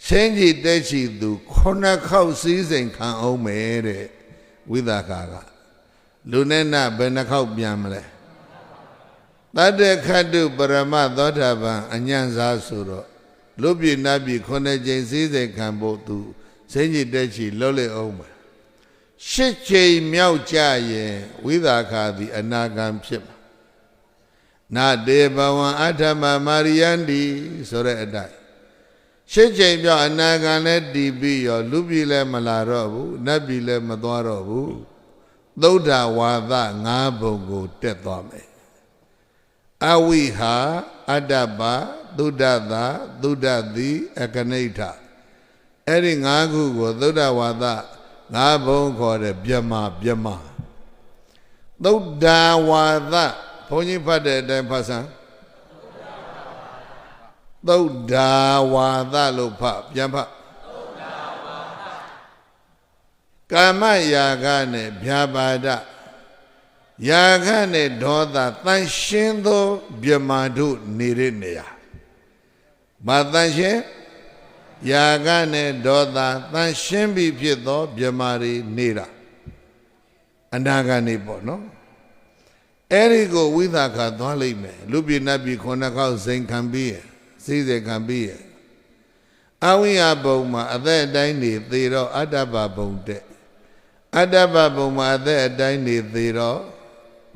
ဆင်းကြည်တက်ချီသူ9ခေါက်စည်းစိမ်ခံအောင်မယ်တဲ့ဝိသခာကလူနဲ့နဘယ်နှခေါက်ပြန်မလဲတတ္တခတ္တုပရမသောတာပန်အညံစားဆိုတော့လူပြည်နတ်ပြည်9ကြိမ်စည်းစိမ်ခံဖို့သူဆင်းကြည်တက်ချီလှုပ်လေအောင်မယ်10ကြိမ်မြောက်ကြရင်ဝိသခာသည်အနာဂံဖြစ်မှာနာတေဘဝံအထမမာရိယန္တိဆိုတဲ့အတိုင်း10ကြိမ်မြောက်အနာဂံလည်းတည်ပြီးရောလူပြည်လည်းမလာတော့ဘူးနတ်ပြည်လည်းမသွားတော့ဘူးသုဒ္ဓဝါဒ5ဘုံကိုတက်သွားမယ်အဝိဟာအတ္တပသုဒ္ဓသာသုဒ္ဓတိအကနိဋ္ဌအဲ့ဒီ5ခုကိုသုဒ္ဓဝါဒ5ဘုံခေါ်တဲ့ပြမသုဒ္ဓဝါဒဘုန်းကြီးဖတ်တဲ့အတိုင်းဖတ်စမ်းသုဒ္ဓဝါဒလို့ဖတ်ပြန်ဖတ်ကာမယာဂနဲ့ဗျာပါဒယာဂနဲ့ဒေါသတန်ရှင်းသောမြမာတို့နေတဲ့နေရာမတန်ရှင်းယာဂနဲ့ဒေါသတန်ရှင်းပြီးဖြစ်သောမြမာတွေနေတာအနာဂတ်နေပေါ့နော်အဲ့ဒီကိုဝိသခာသွားလိမ့်မယ်လူပြည်နတ်ပြည်9ခေါက်စိန်ခံပြီးရစည်းစိမ်ခံပြီးရအဝိယဘုံမှာအသက်အတိုင်းနေသေတော့အတ္တပဘုံတဲ့အတ္တပဘုံမှာအသက်အတိုင်းနေသေတော့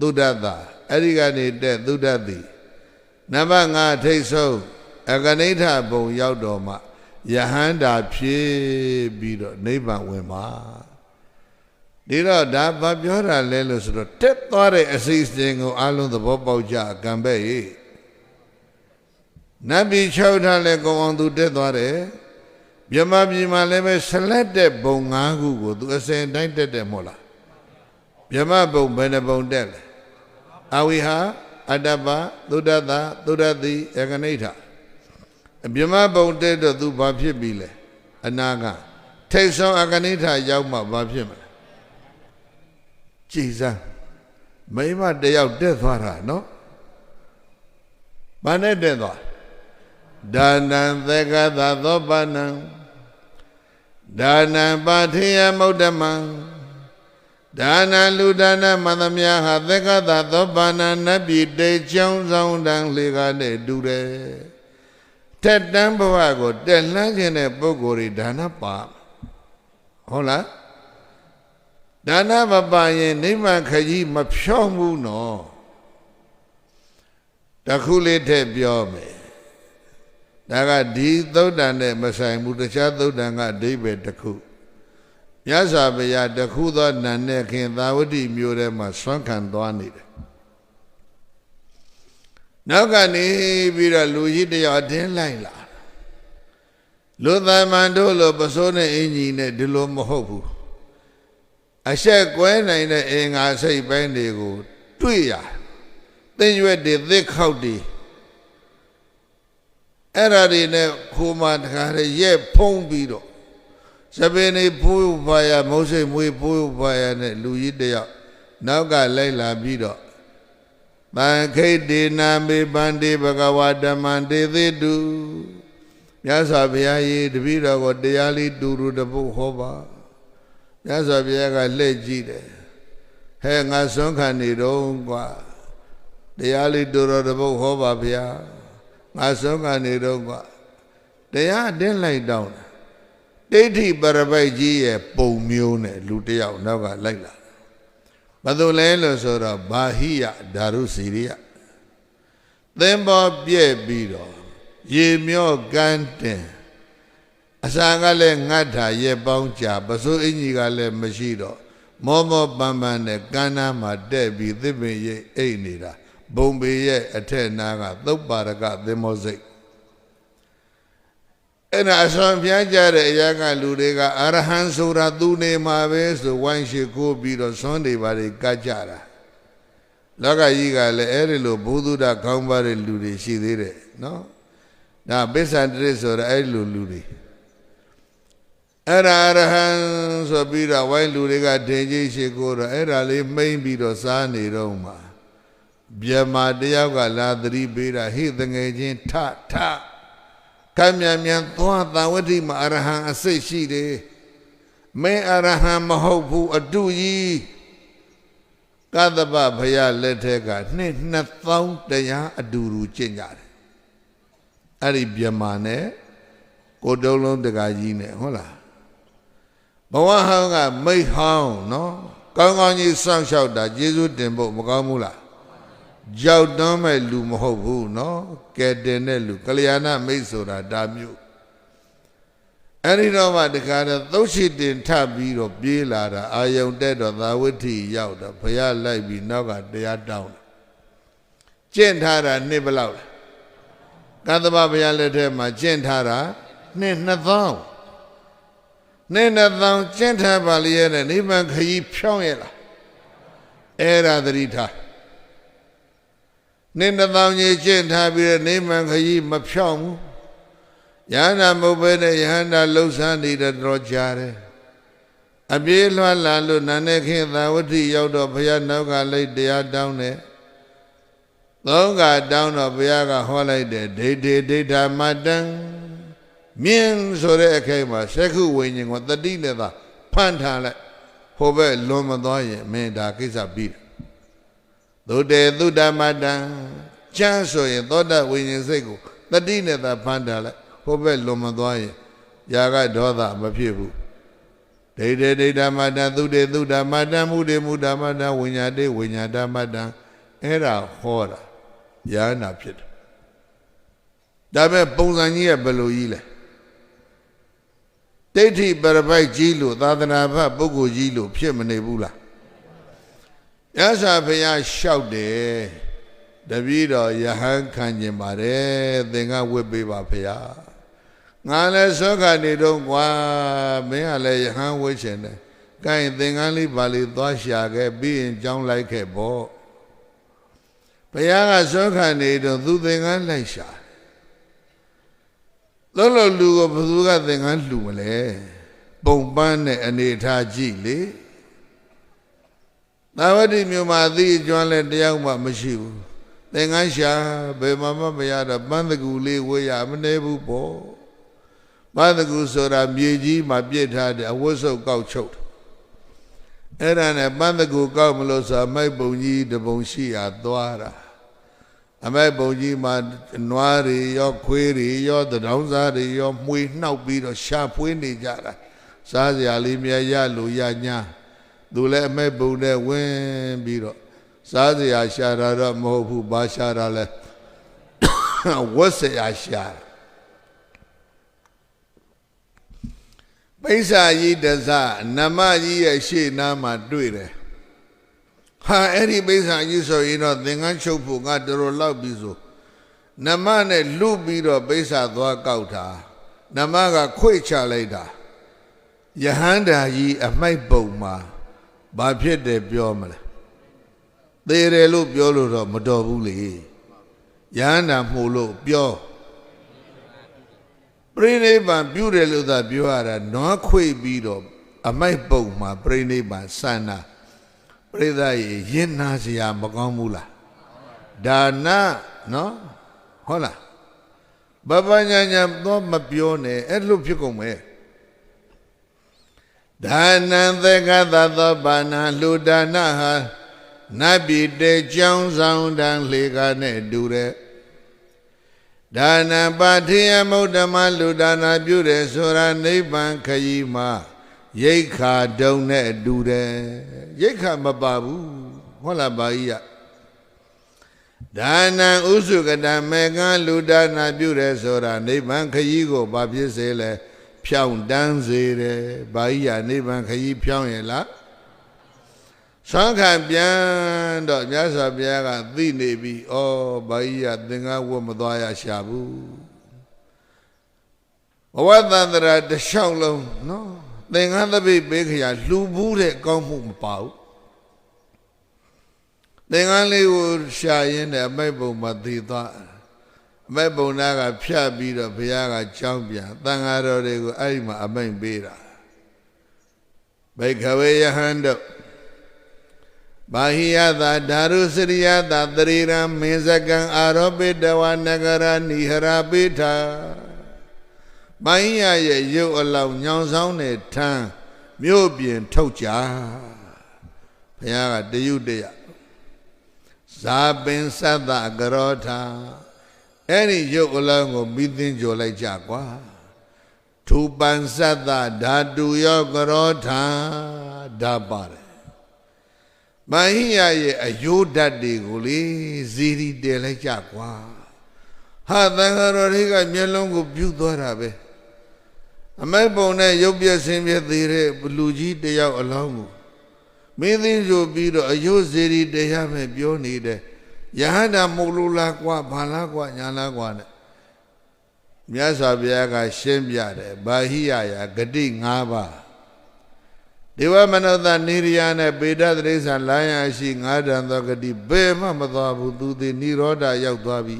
သုဒ္ဓတာအဲ့ဒီကနေတက်သုဒ္ဓတိနံပါတ်5ထိတ်ဆုံးအကနိဋ္ဌဘုံရောက်တော့မှယဟန္တာဖြစ်ပြီးတော့နိဗ္ဗာန်ဝင်မှာဒီတော့ဒါဘာပြောတာလဲလို့ဆိုတော့တက်သွားတဲ့အစီအစဉ်ကိုအလုံးသဘောပေါက်ကြကံပဲ့ရေနတ်ပြည်6ထားလဲကောင်းအောင်သူတက်သွားတယ်မြမပြည်မှာလည်းပဲဆလက်တဲ့ဘုံ5ခုကိုသူအစဉ်တိုင်းတက်တယ်မဟုတ်လားမြမဘုံဘယ်နှဘုံတက်လဲအဝိဟာအတ္တပသုဒ္ဓတာသုဒ္ဓတိအကနိဋ္ဌမြမဘုံတက်တော့သူဘာဖြစ်ပြီလဲအနာကထိတ်ဆုံးအကနိဋ္ဌရောက်မှဘာဖြစ်မလဲကြည်စမ်းမိမတယောက်တက်သွားတာနော်ဘာနဲ့တက်သွားဒါနံသက္ကသသောပါဏံဒါနံပါထေယမုဒ္ဓမံဒါနံလူဒါနမန္တမြဟာသက္ကသသောပါဏံနတ်ပြည်တေချောင်းဆောင်တန်းလေကားနဲ့တူတယ်တက်တန်းဘဝကိုတက်လှမ်းခြင်းတဲ့ပုဂ္ဂိုလ်တွေဒါနပါဟုတ်လားဒါနမပါရင်နိဗ္ဗာန်ခကြီးမဖြောင်းဘူးနော်တခုလေးထည့်ပြောမယ်ဒါကဒီသုဒ္ဓံနဲ့မဆိုင်ဘူးတခြားသုဒ္ဓံကအဓိပ္ပာယ်တစ်ခုမြတ်စွာဘုရားတခုသောနတ်နဲ့ခင်သာဝတိမြို့ထဲမှာဆွမ်းခံသွားနေတယ်နောက်ကနေပြီးတော့လူကြီးတယောက်အတင်းလိုက်လာ လူသားမန်တို့လိုပစိုးနဲ့အင်ကြီးနဲ့ဒီလိုမဟုတ်ဘူးအဆက်ကွဲနိုင်တဲ့အင်္ဂါစိတ်ပိုင်းတွေကိုတွေ့ရသင်ရွက်တွေသစ်ခောက်တွေအဲ့ဒါတွေနဲ့ခိုးမှတခါတည်းရဲ့ဖုံးပြီးတော့စပင်းနေဖိုးပါရမုတ်စိတ်မွေးဖိုးပါရနဲ့လူကြီးတယောက်နောက်ကလိုက်လာပြီးတော့တန်ခိတ်ဒေနာမေပန္တိဘဂဝါဓမ္မံတေသေတုမြတ်စွာဘုရားကြီးတပည့်တော်ကိုတရားလေးတူတူတပုတ်ဟောပါမြတ်စွာဘုရားကလှည့်ကြည့်တယ်ဟဲ့ငါစွန့်ခံနေတော့ကွာတရားလေးတူတော်တပုတ်ဟောပါဗျာငါစွန့်ခံနေတော့ကွာတရားအတင်းလိုက်တောင်းဒိဋ္ဌိပရပိုက်ကြီးရဲ့ပုံမျိုးနဲ့လူတယောက်နောက်ကလိုက်လာဘာလို့လဲလို့ဆိုတော့ဘာဟိယဓာရုစီရိယသင်္ဘောပြည့်ပြီးတော့ရေမြော့ကန်းတင်အစာကလည်းငတ်တာရဲ့ပေါင်းကြပစိုးအင်ကြီးကလည်းမရှိတော့မောမောပန်းပန်းနဲ့ကန်းနာမှာတက်ပြီးသစ်ပင်ရိပ်အိတ်နေတာဘုံပေရဲ့အထက်နာကသုတ်ပါရကသင်္ဘောစိတ်အဲ့ဒါအစွန်ပြားကြတဲ့အရာကလူတွေကအာရဟံဆိုတာသူနေမှာပဲဆိုဝိုင်းရှိခိုးပြီးတော့သွန်းတွေပါတွေကတ်ကြတာလောကကြီးကလည်းအဲ့ဒီလိုဘုသူဒ္ဓခေါင်းပါတဲ့လူတွေရှိသေးတယ်နော်ဒါပစ္စန္တိဆိုတာအဲ့ဒီလိုလူတွေအဲ့ဒါအာရဟံဆိုပြီးတော့ဝိုင်းလူတွေကဒင်ကြီးရှိခိုးတော့အဲ့ဒါလေးမိမ့်ပြီးတော့စားနေတော့မှဗျမတယောက်ကလာသတိပေးတာဟိတငယ်ချင်းထကံမြန်မြန်သွားသာဝတိမှာအရဟံအစိတ်ရှိတယ်မင်းအရဟံမဟုတ်ဘူးအတုကြီးကသဗ္ဗဘုရားလက်ထက်ကနှစ်2000တရားအတူတူကျင့်ကြတယ်အဲ့ဒီဗျမနဲ့ကိုတုံးလုံးတကာကြီးနဲ့ဟုတ်လားဘဝဟောင်းကမိတ်ဟောင်းနော်ကောင်းကောင်းကြီးစောင့်ရှောက်တာကျေးဇူးတင်ဖို့မကောင်းဘူးလားကြောက်တွန်းမဲ့လူမဟုတ်ဘူးနော်ကဲတင်တဲ့လူကလျာဏမိတ်ဆိုတာဒါမျိုးအဲ့ဒီတော့မှတခါတော့သုတ်ရှိတင်ထပြီးတော့ပြေးလာတာအာယုန်တက်တော့သာဝတိရောက်တော့ဘုရားလိုက်ပြီးနောက်ကတရားတောင်းကျင့်ထားတာနှစ်ဘယ်လောက်လဲကသဗ္ဗဘုရားလက်ထက်မှာကျင့်ထားတာနှစ်2000နှစ်2000ကျင့်ထားပါလေရဲ့နိဗ္ဗာန်ခရီးဖြောင်းရဲ့လားအဲ့ဒါသတိထားနှစ်2000ကြီးကျင့်ထားပြီးတော့နိဗ္ဗာန်ခရီးမဖြောင်းဘူးယန္တာမုတ်ပဲနဲ့ယန္တာလှုပ်ရှားနေတဲ့တော်ကြားတယ်အပြေးလွှမ်းလာလို့နာနေခင်သာဝတိရောက်တော့ဘုရားနောက်ကလိုက်တရားတောင်းတယ်သုံးကတောင်းတော့ဘုရားကဟောလိုက်တယ်ဒိဋ္ဌိဒိဋ္ဌမတ္တံမြင်ဆိုတဲ့အခိုက်မှာသက္ခုဝိညာဉ်ကိုတတိနဲ့သာဖန်ထားလိုက်ဟိုဘက်လွန်မသွားရင်မင်းဒါကိစ္စပြီးတယ်သုတေသုတ္တမတ္တံချမ်းဆိုရင်သောတဝိညာဉ်စိတ်ကိုတတိနဲ့သာဖန်ထားလိုက်ဟိုဘက်လွန်မသွားရင်ຢာကဒေါသမဖြစ်ဘူးဒိဋ္ဌိဒိဋ္ဌမတ္တံသုတေသုတ္တမတ္တံမုတေမုတ္တမတ္တံဝိညာတေဝိညာတမတ္တံအဲ့ဒါဟောတာဉာဏ်နာဖြစ်တယ်ဒါပေမဲ့ပုံစံကြီးကဘယ်လိုကြီးလဲဒိဋ္ဌိပရပိုက်ကြီးလို့သာသနာ့ဘပုဂ္ဂိုလ်ကြီးလို့ဖြစ်မနေဘူးလားရသဘုရားလျှောက်တယ်တပည့်တော်ယဟန်ခံကျင်ပါတယ်သင်္ကဝတ်ပေးပါဘုရားငါလည်းသောခနေတော့ကွာမင်းကလည်းယဟန်ဝတ်ချင်တယ်ကိုင်းသင်္ကန်းလေးပါလေးသွားရှာခဲ့ပြီးရင်ကြောင်းလိုက်ခဲ့ပေါ့ဘုရားကသောခနေတော့သူသင်္ကန်းလိုက်ရှာလောလောလူကိုဘယ်သူကသင်္ကန်းလှူမလဲပုံပန်းတဲ့အနေထားကြည့်လေသာဝတိမြို့မှာအသိအကျွမ်းလဲတယောက်မှမရှိဘူးသင်္ကန်းရှာဘယ်မှမရတော့ပန်းတကူလေးဝေးရမနေဘူးပေါ့ပန်းတကူဆိုတာမြေကြီးမှာပြစ်ထားတဲ့အဝတ်စုပ်ကောက်ချုပ်အဲ့ဒါနဲ့ပန်းတကူကောက်မလို့ဆိုအမိုက်ပုံကြီးတပုံရှိရသွားတာအမိုက်ပုံကြီးမှာနွားတွေရောခွေးတွေရောတဒေါင်းစားတွေရောမှွေနှောက်ပြီးတော့ရှာဖွေးနေကြတာစားစရာလေးမြရလို့ရညာသူလည်းအမဲ့ပုံနဲ့ဝင်ပြီးတော့စားစရာရှာတာတော့မဟုတ်ဘူးဘာရှာတာလဲဝတ်စရာရှာပိဿာကြီးတစနမကြီးရဲ့ရှေ့နားမှာတွေ့တယ်ဟာအဲ့ဒီပိဿာကြီးဆိုရင်တော့သင်္ကန်းချုပ်ဖို့ငါတော်တော်လောက်ပြီဆိုနမနဲ့လူပြီးတော့ပိဿာသွားကောက်တာ နမကခွေချလိုက်တာယဟန္တာကြီးအမိုက်ပုံမှာဘာဖြစ်တယ်ပြောမလဲသေတယ်လို့ပြောလို့တော့မတော်ဘူးလေယဟန္တာမှုလို့ပြောပြိဋိဘံပြုတယ်လို့သာပြောရတာနွားခွေပြီးတော့အမိုက်ပုံမှာပြိဋိဘံစန္နာပြိဿရေရင်နာစရာမကောင်းဘူးလားဒါနနော်ဟုတ်လားဘဘညာညာတော့မပြောနဲ့အဲ့လိုဖြစ်ကုန်မယ်ဒါနံသက္ကသသောဘာနာလူဒါနဟာနတ်ပြည်တေကြောင်းဆောင်တန်လေကားနဲ့တူတဲ့ဒါနပါထိယမုဒ္ဓမလူဒါနာပြုတယ်ဆိုတာနိဗ္ဗာန်ခရီးမှာရိက္ခာဒုံနဲ့တူတယ်ရိက္ခာမပါဘူးဟုတ်လားဘာကြီးရဒါနံဥစုကတံမေကံလူဒါနာပြုတယ်ဆိုတာနိဗ္ဗာန်ခရီးကိုဘာဖြစ်စေလဲဖြောင်းတန်းစေတယ်ဘာကြီးရနိဗ္ဗာန်ခရီးဖြောင်းရလားသံဃာပြန်တော့မြတ်စွာဘုရားကသိနေပြီဩဘာကြီးရသင်္ကန်းဝတ်မသွားရရှာဘူးဘဝတန္တရာတစ်လျှောက်လုံးနော်သင်္ကန်းသပိတ်ပေးခရာလှူဘူးတဲ့ကောင်းမှုမပါဘူးသင်္ကန်းလေးကိုရှာရင်းနဲ့အမိုက်ပုံမှာသိသွားအမိုက်ပုံသားကဖြတ်ပြီးတော့ဘုရားကကြောင်းပြန်သံဃာတော်တွေကိုအဲ့ဒီမှာအမိန့်ပေးတာဘိက္ခဝေယဟန္တုဘာဟိယသာဓာရုစရိယသာတရိရံမင်းစကံအာရောပိတဝနဂရနိဟရာပိထာဘာဟိယရဲ့ရုပ်အလောင်းညောင်ဆောင်တဲ့ထမ်းမြို့ပြင်ထုတ်ကြဘုရားကတယုတရဇာပင်သတ္တကရောထာအဲ့ဒီရုပ်အလောင်းကိုမိသင်းကြော်လိုက်ကြကွာထူပန်သတ္တဓာတုယောကရောထာဓာပါတယ်မဟိယရဲ့အယိုးဓာတ်တွေကိုလေဇီရီတည်လိုက်ကြကွာဟာသံဃာတော်တွေကမျက်လုံးကိုပြုတ်သွားတာပဲအမိုက်ပုံနဲ့ရုပ်ပြဆင်းပြသေးတဲ့လူကြီးတယောက်အလောင်းကိုမင်းသိဆိုပြီးတော့အယိုးဇီရီတရားပဲပြောနေတယ်ယဟန္တာမဟုတ်လို့လားကွာဘာလားကွာညာလားကွာနဲ့မြတ်စွာဘုရားကရှင်းပြတယ်ဘာဟိယယာဂတိ၅ပါးဒေဝမနုဿနိရိယနဲ့ပေဒတိစ္ဆာလာယရှိ၅တန်သောဂတိဘယ်မှမသွားဘူးသူသည်និရောဓရောက်သွားပြီ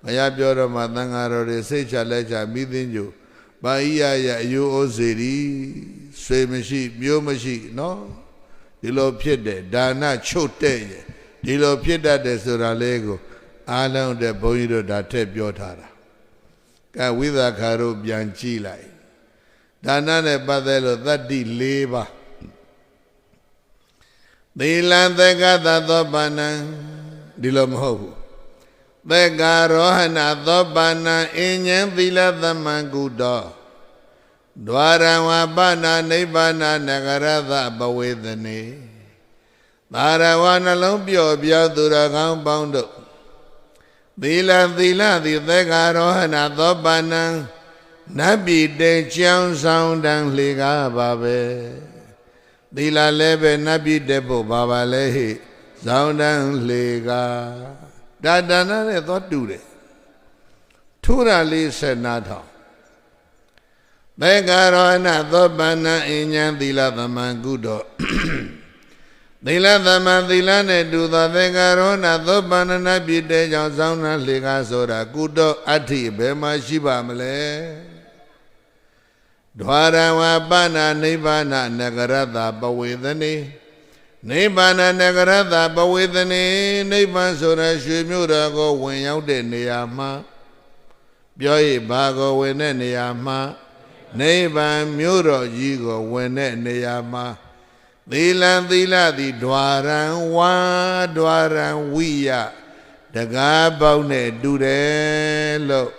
ဘုရားပြောတော့မှသံဃာတော်တွေစိတ်ချလက်ချမိသိညိုဘာဟိယယာအယိုးဩစေရီဆွေမရှိမျိုးမရှိနော်ဒီလိုဖြစ်တယ်ဒါနချုပ်တဲ့ရဲ့ဒီလိုဖြစ်တတ်တယ်ဆိုတာလေးကိုအားလုံးတဲ့ဘုန်းကြီးတို့ဒါထည့်ပြောထားတာကဝိသခါတို့ပြန်ကြည့်လိုက်ဒါနနဲ့ပတ်သက်လို့သတ္တိ၄ပါးသီလံသက္ကသသောပါဏံဒီလိုမဟုတ်ဘူးသက္ကာရောဟဏသောပါဏံအဉ္ဉံသီလသမံကုတောဒွါရံဝပါဏနိဗ္ဗာနနဂရသဘဝေသနေသာရဝနှလုံးပျော့ပြောင်းသူတော်ကောင်းပေါင်းတို့သီလသည်သက္ကာရောဟဏသောပါဏံနတ်ပြည်တေကြောင်းဆောင်တန်လေကားပါပဲသီလလည်းပဲနတ်ပြည်တေဖို့ပါလဲဟိဆောင်တန်လေကားဒါနနဲ့သွားတူတယ်ထူရလေးဆက်နာထောင်သက္ကာရောဟဏသောပါဏံအဉ္ဉံသီလသမံကုတောသီလသမံသီလနဲ့တူသောသက္ကာရောဟဏသောပါဏနတ်ပြည်တေကြောင်းဆောင်တန်လေကားဆိုတာကုတောအဋ္ဌိဘယ်မှာရှိပါမလဲဒွါရဝပါဏနိဗ္ဗာနနဂရတပဝေသနေနိဗ္ဗာနနဂရတပဝေသနေနိဗ္ဗာန်ဆိုတဲ့ရွှေမြို့တော်ကိုဝင်ရောက်တဲ့နေရာမှာပြောရဘာကိုဝင်တဲ့နေရာမှာနိဗ္ဗာန်မြို့တော်ကြီးကိုဝင်တဲ့နေရာမှာသီလသည်ဒွါရံဝါဒွါရံဝိယတကားပေါက်နဲ့တူတယ်လို့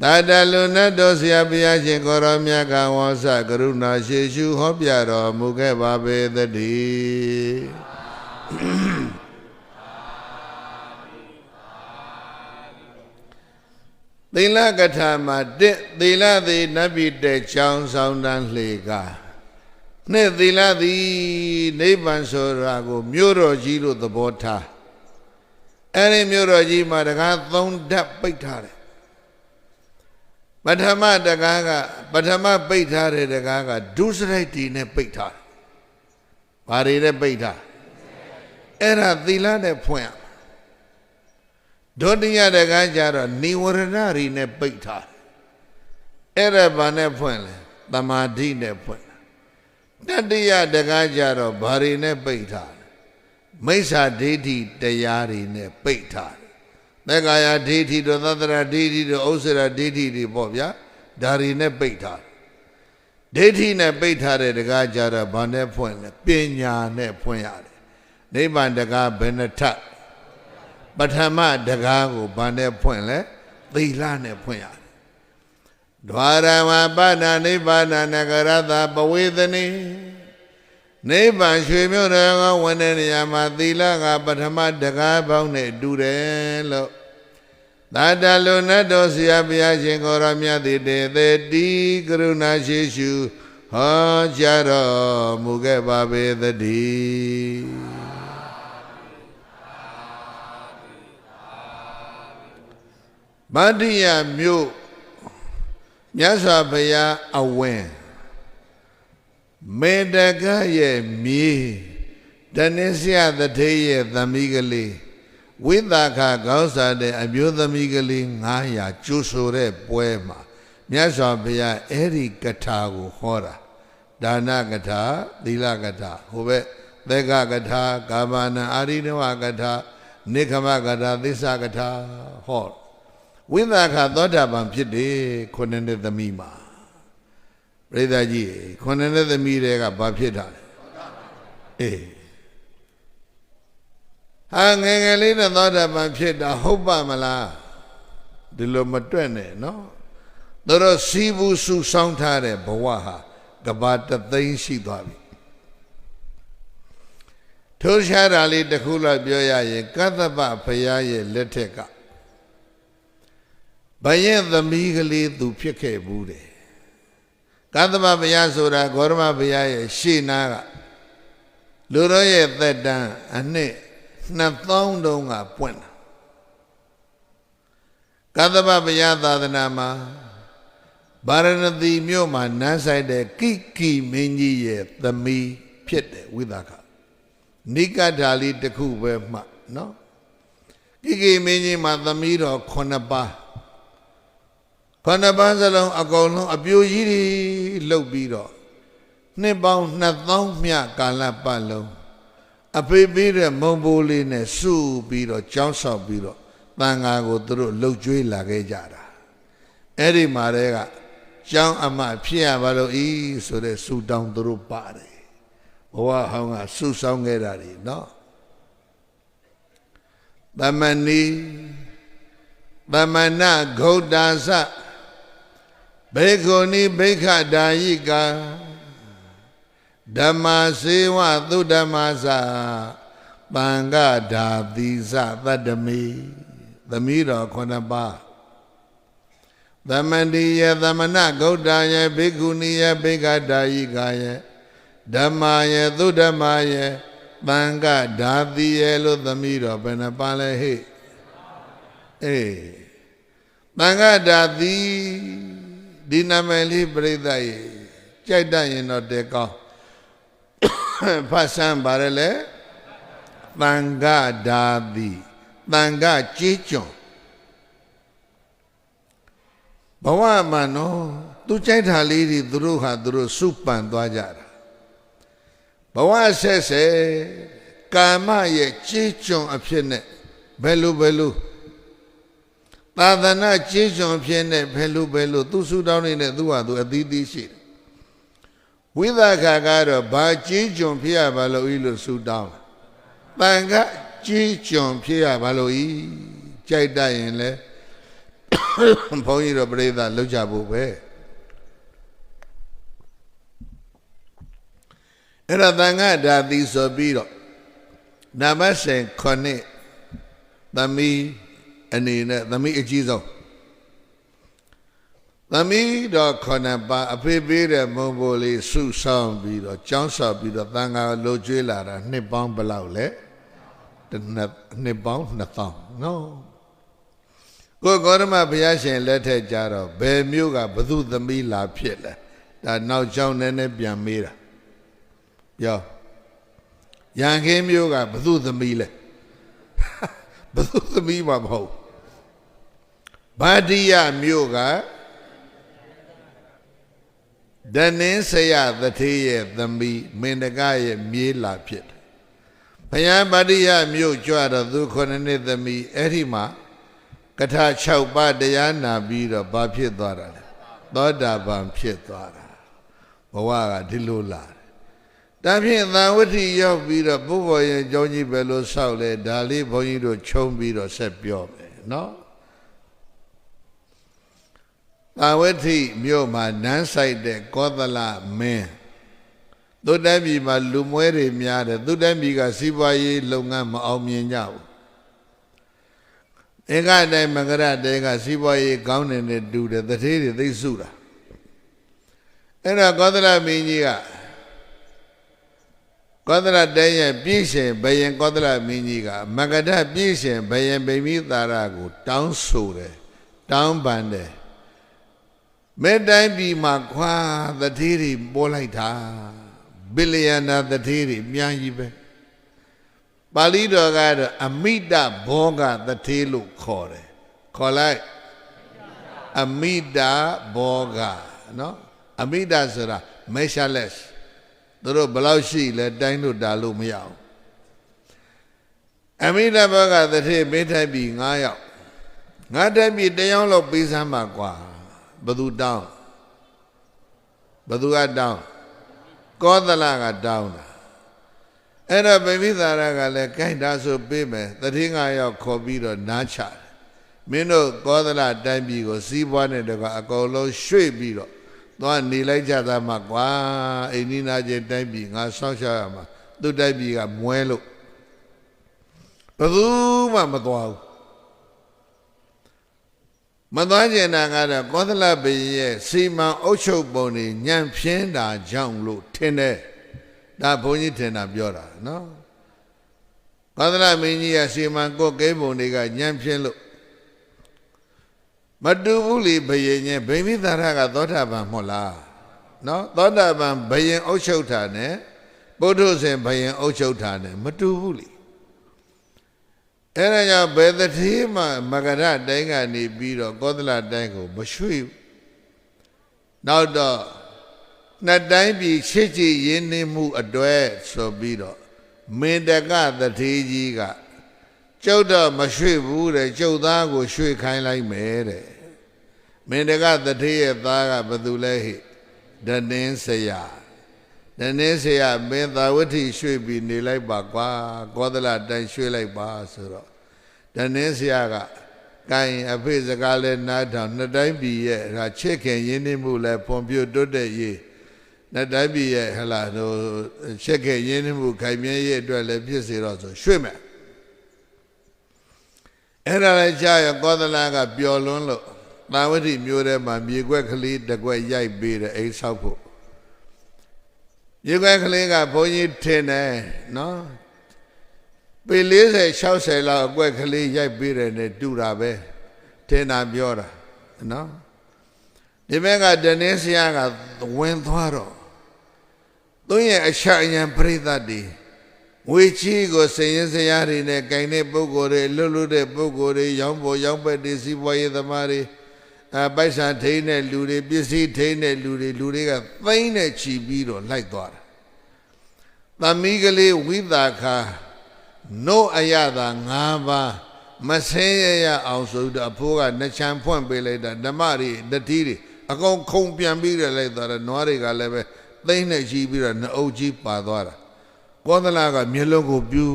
သာတလူနတ်တော်ဆရာဘုရားရှင်ကိုရောမြတ်ကဝါစကရုဏာရှိရှုဟောပြတော်မူခဲ့ပါပေသတည်းသီလကထာမှာသီလသည်နတ်ပြည်တဲ့ချောင်းဆောင်တန်းလှေကားနှစ်သီလသည်နိဗ္ဗာန်ဆိုတာကိုမြို့တော်ကြီးလို့သဘောထားအဲ့ဒီမြို့တော်ကြီးမှာတကားသုံးဓာတ်ပိတ်ထားတယ် ပထမတကားကပထမပိတ်ထားတဲ့တကားကဒုစရိုက်တီနဲ့ပိတ်ထားတယ်ဘာတွေနဲ့ပိတ်ထားအဲ့ဒါသီလနဲ့ဖွင့်ရဒုတိယတကားကျတော့နိဝရဏရီနဲ့ပိတ်ထားတယ်အဲ့ဒါဘာနဲ့ဖွင့်လဲသမာဓိနဲ့ဖွင့်တတိယတကားကျတော့ဘာတွေနဲ့ပိတ်ထားလဲမိစ္ဆာဒိဋ္ဌိတရားတွေနဲ့ပိတ်ထားတယ်သက္ကာယဒိဋ္ဌိတို့သတ္တရဒိဋ္ဌိတို့ဥစ္စရဒိဋ္ဌိတွေပေါ့ဗျာဒါတွေနဲ့ပိတ်ထားတယ်ဒိဋ္ဌိနဲ့ပိတ်ထားတဲ့တကားကျတော့ဘာနဲ့ဖွင့်လဲပညာနဲ့ဖွင့်ရတယ်နိဗ္ဗာန်တကားဘယ်နှထပထမတကားကိုဘာနဲ့ဖွင့်လဲသီလနဲ့ဖွင့်ရတယ်ဒွါရမပါဏနိဗ္ဗာန်နဂရတပဝေသနိနိဗ္ဗာန်ရွှေမြို့တော်ကဝင်တဲ့နေရာမှာသီလကပထမတကားပေါင်းနဲ့တူတယ်လို့သာတလူနတ်တော်ဆရာဘုရားရှင်ကိုရောမြတ်တိတေသေတိကရုဏာရှိရှုဟောကြားတော်မူခဲ့ပါပေသတည်းမတ္တိယမြို့မြတ်စွာဘုရားအဝင်မေတကရဲ့မြေတဏှိယသထေရဲ့သမီးကလေးဝိသခကောင်းစားတဲ့အမျိုးသမီးကလေး900ကျူဆိုတဲ့ပွဲမှာမြတ်စွာဘုရားအဲ့ဒီကထာကိုဟောတာဒါနကထာသီလကထာဟိုဘက်သက္ကကထာကာမနအာရိနဝကထာနိခမကထာသစ္စာကထာဟောဝိသခသောတာပန်ဖြစ်တယ်ခုနှစ်သမီးမှာပရိသတ်ကြီးခုနှစ်သမီးတွေကဘာဖြစ်တာလဲအေးဟာငယ်ငယ်လေးနဲ့သောတာပန်ဖြစ်တာဟုတ်ပါမလားဒီလိုမတွက်နဲ့နော်သူတို့စီးဘူးစုဆောင်းထားတဲ့ဘဝဟာကဘာတသိန်းရှိသွားပြီထိုးရှားတာလေးတစ်ခုလောက်ပြောရရင်ကတ္တပဘုရားရဲ့လက်ထက်ကဘယင်သမီးကလေးသူဖြစ်ခဲ့ဘူးတယ်ကတ္တပဘုရားဆိုတာဂေါရမဘုရားရဲ့ရှေ့နာကလူတော်ရဲ့သက်တမ်းအနှစ်2000တုန်းကပွင့်တာကတ္တပဘုရားသာသနာမှာဗာရဏသီမြို့မှာနန်းဆိုင်တဲ့ကိကိမင်းကြီးရဲ့သမီးဖြစ်တယ်ဝိသခနိကထာလေးတစ်ခုပဲမှနော်ကိကိမင်းကြီးမှာသမီးတော်9ပါး9ပါးစလုံးအကုန်လုံးအပြိုကြီးတွေလှုပ်ပြီးတော့နှစ်ပေါင်း2000မြကာလပတ်လုံးအဖေပေးတဲ့မုံဘိုးလေးနဲ့စုပြီးတော့ကြောင်းဆောက်ပြီးတော့တန်ဃာကိုသူတို့လှုပ်ကြွေးလာခဲ့ကြတာအဲ့ဒီမှာတည်းကကျောင်းအမဖြစ်ရပါလို့ဤဆိုတဲ့ဆူတောင်းသူတို့ပါတယ်ဘဝဟောင်းကဆူဆောင်းခဲ့တာတွေနော်သမဏီသမဏဂௌတံသဘေခုနီဘိက္ခဒါယိကာဓမ္မစေဝသုဓမ္မသပံကဓာတိသသတ္တမေသမီးတော်9ပါးသမဏိယသမဏဂௌတံယဘေခုနီယဘိက္ခဒါယိကာယဓမ္မာယသုဓမ္မာယပံကဓာတိယလို့သမီးတော်ဘယ်နှပါလဲဟဲ့အေးပံကဓာတိဒီနာမည်လေးပြိဿရဲ့ကြိုက်တတ်ရင်တော့တဲကောင်းဖတ်ဆန်းပါရလေတန်ခဓာတိတန်ခကြေးကျွန်ဘဝမှာနော်သူကြိုက်တာလေးတွေသူတို့ဟာသူတို့စုပန်သွားကြတာဘဝဆက်ဆက်ကာမရဲ့ကြေးကျွန်အဖြစ်နဲ့ဘယ်လိုသာသနာကြေးကျွန်ဖြစ်နဲ့ဘယ်လိုသူစုတောင်းနေတဲ့သူဟာသူအသီးသီးရှိတယ်ဝိသခါကတော့ဘာကြေးကျွန်ဖြစ်ရပါလို့ဤလို့စုတောင်းတန်ခကြေးကျွန်ဖြစ်ရပါလို့ဤကြိုက်တတ်ရင်လဲဘုန်းကြီးတို့ပြိဿလောက်ကြဖို့ပဲအဲ့ဒါတန်ခဓာတိဆိုပြီးတော့နမဆေ9သမီးအနေနဲ့သမီးအကြီးဆုံးသမီးတော်9ပါးအဖေပေးတဲ့မုံဘိုလေးစုဆောင်ပြီးတော့ကျောင်းဆောက်ပြီးတော့တန်ခါလိုကျွေးလာတာနှစ်ပေါင်းဘယ်လောက်လဲနှစ်ပေါင်း2000နော် ကိုဂေါရမဘုရားရှင်လက်ထက်ကြတော့ဘယ်မျိုးကဘသူသမီးလာဖြစ်လဲဒါနောက်ကြောင်းနည်းနည်းပြန်မေးတာပြောရန်ခင်းမျိုးကဘသူသမီးလဲဘသူသမီးမှမဟုတ်ဗာတိယမျိုးကဒနင်းဆရာသထေးရဲ့သမီးမင်တကရဲ့မြေးလာဖြစ်တယ်ဘုရားဗာတိယမျိုးကြွတော့သူ9နှစ်သမီးအဲ့ဒီမှာကထာ6ပါးတရားနာပြီးတော့ဘာဖြစ်သွားတာလဲသောတာပန်ဖြစ်သွားတာဘဝကဒီလိုလာတယ်ဒါဖြင့်သံဝတိရောက်ပြီးတော့ဘုဘော်ရဲ့ကြောင်းကြီးပဲလို့ဆောက်လဲဒါလေးဘုန်းကြီးတို့ခြုံပြီးတော့ဆက်ပြောမယ်နော်သံဝတိမြို့မှာနန်းဆိုင်တဲ့ကောသလမင်းသူတည်းပြည်မှာလူမွဲတွေများတယ်သူတည်းပြည်ကစီးပွားရေးလုပ်ငန်းမအောင်မြင်ကြဘူးဧကတိုင်မကရတဲကစီးပွားရေးကောင်းနေတဲ့တူတယ်တထေးတွေသိစုတာအဲ့တော့ကောသလမင်းကြီးကကောသလတဲရဲ့ပြည့်ရှင်ဘယင်ကောသလမင်းကြီးကမကရပြည့်ရှင်ဘယင်ဗိမိသာရကိုတောင်းဆိုတယ်တောင်းပန်တယ်မဲတိုင်းပြည်မှာခွာတထေးတွေပေါ်လိုက်တာဘိလယနာတထေးတွေအများကြီးပဲပါဠိတော်ကတော့အမိတဘောဂတထေးလို့ခေါ်တယ်ခေါ်လိုက်အမိတဘောဂနော်အမိတဆိုတာ measureless သူတို့ဘယ်လောက်ရှိလဲတိုင်းလို့တာလို့မရအောင်အမိတဘောဂတထေးမိထိုက်ပြီး9ယောက်ငါတက်ပြီး1ယောက်လောက်ပေးစမ်းပါကွာဘသူတောင်းဘသူကတောင်းကောသလကတောင်းတာအဲ့တော့ဗိမိသာရကလည်းကြိုက်တာဆိုပေးမယ်တတိ9ယောက်ခေါ်ပြီးတော့နားချတယ်မင်းတို့ကောသလတိုင်းပြည်ကိုစီးပွားနဲ့တကအကုန်လုံးရွှေ့ပြီးတော့သွားနေလိုက်ကြသားမှာကွာအိန္ဒိနာချင်းတိုင်းပြည်ငါဆောက်ရှောက်ရမှာသူ့တိုင်းပြည်ကမွဲလို့ဘယ်သူမှမသွားဘူးမသွားကျင်တာကတော့ကောသလဘုရင်ရဲ့စီမံအုပ်ချုပ်ပုံတွေညံ့ဖျင်းတာကြောင့်လို့ထင်တယ်ဒါဘုန်းကြီးထင်တာပြောတာနော်ကောသလမင်းကြီးကစီမံကိုကိန်းပုံတွေကညံ့ဖျင်းလို့မတူဘူးလေဘုရင်ရဲ့ဗိမိသာရကသောတာပန်မဟုတ်လားနော်သောတာပန်ဘုရင်အုပ်ချုပ်တာနဲ့ပုထုဇဉ်ဘုရင်အုပ်ချုပ်တာနဲ့မတူဘူးလေအဲ့ဒါကြောင့်ဘယ်တတိမှမကရတိုင်းကနေပြီးတော့ကောသလတိုင်းကိုမရွှေ့ဘူးနောက်တော့နှစ်တိုင်းပြည်ချစ်ကြည်ရင်းနှီးမှုအတွေ့ဆိုပြီးတော့မင်တကတတိကြီးကကျုပ်တော့မရွှေ့ဘူးတဲ့ကျုပ်သားကိုရွှေ့ခိုင်းလိုက်မယ်တဲ့မင်တကတတိရဲ့သားကဘယ်သူလဲဟိဒနင်းဆရာဒနင်းဆရာမင်းသာဝတိရွှေ့ပြီးနေလိုက်ပါကွာကောသလတိုင်းရွှေ့လိုက်ပါဆိုတော့ဒနင်းဆရာကကိုင်အဖေစကားလဲနားထောင်နှစ်တိုင်းပြည်ရဲ့ဒါချစ်ခင်ရင်းနှီးမှုလဲဖွံ့ဖြိုးတိုးတက်ရေးနှစ်တိုင်းပြည်ရဲ့ဟလာဟိုချစ်ခင်ရင်းနှီးမှုခိုင်မြဲရေးအတွက်လည်းဖြစ်စေတော့ဆိုရွှေ့မယ်အဲ့ဒါလည်းကြာရကောသလကပျော်လွန်းလို့သာဝတိမျိုးထဲမှာမြေခွက်ကလေးတစ်ခွက်ရိုက်ပေးတယ်အိမ်ဆောက်ဖို့မြေခွက်ကလေးကဘုန်းကြီးထင်တယ်နော်ပေ40 60လောက်အကွက်ကလေးရိုက်ပေးတယ်နဲ့တူတာပဲထင်တာပြောတာနော်ဒီဘက်ကဒနင်းဆရာကဝင်သွားတော့သူရဲ့အချအယံပရိသတ်တွေငွေချီးကိုစည်ရင်စရာတွေနဲ့ဂိုင်တဲ့ပုဂ္ဂိုလ်တွေလွတ်လွတ်တဲ့ပုဂ္ဂိုလ်တွေရောင်းပေါ်ရောင်းပက်တွေစီးပွားရေးသမားတွေပိုက်ဆံထိန်းတဲ့လူတွေပစ္စည်းထိန်းတဲ့လူတွေကသိမ့်နဲ့ချီပြီးတော့လိုက်သွားတာသမီးကလေးဝိသာခာနို့အရသာ5ပါးမဆင်းရရအောင်ဆိုတော့အဖိုးကနှချမ်းဖွင့်ပေးလိုက်တာဓမ္မတွေတတိတွေအကုန်ခုံပြန်ပြီးတော့လိုက်သွားတယ်နွားတွေကလည်းပဲသိမ့်နဲ့ချီပြီးတော့နှအုပ်ကြီးပါသွားတာကောသလကမျက်လုံးကိုပြူ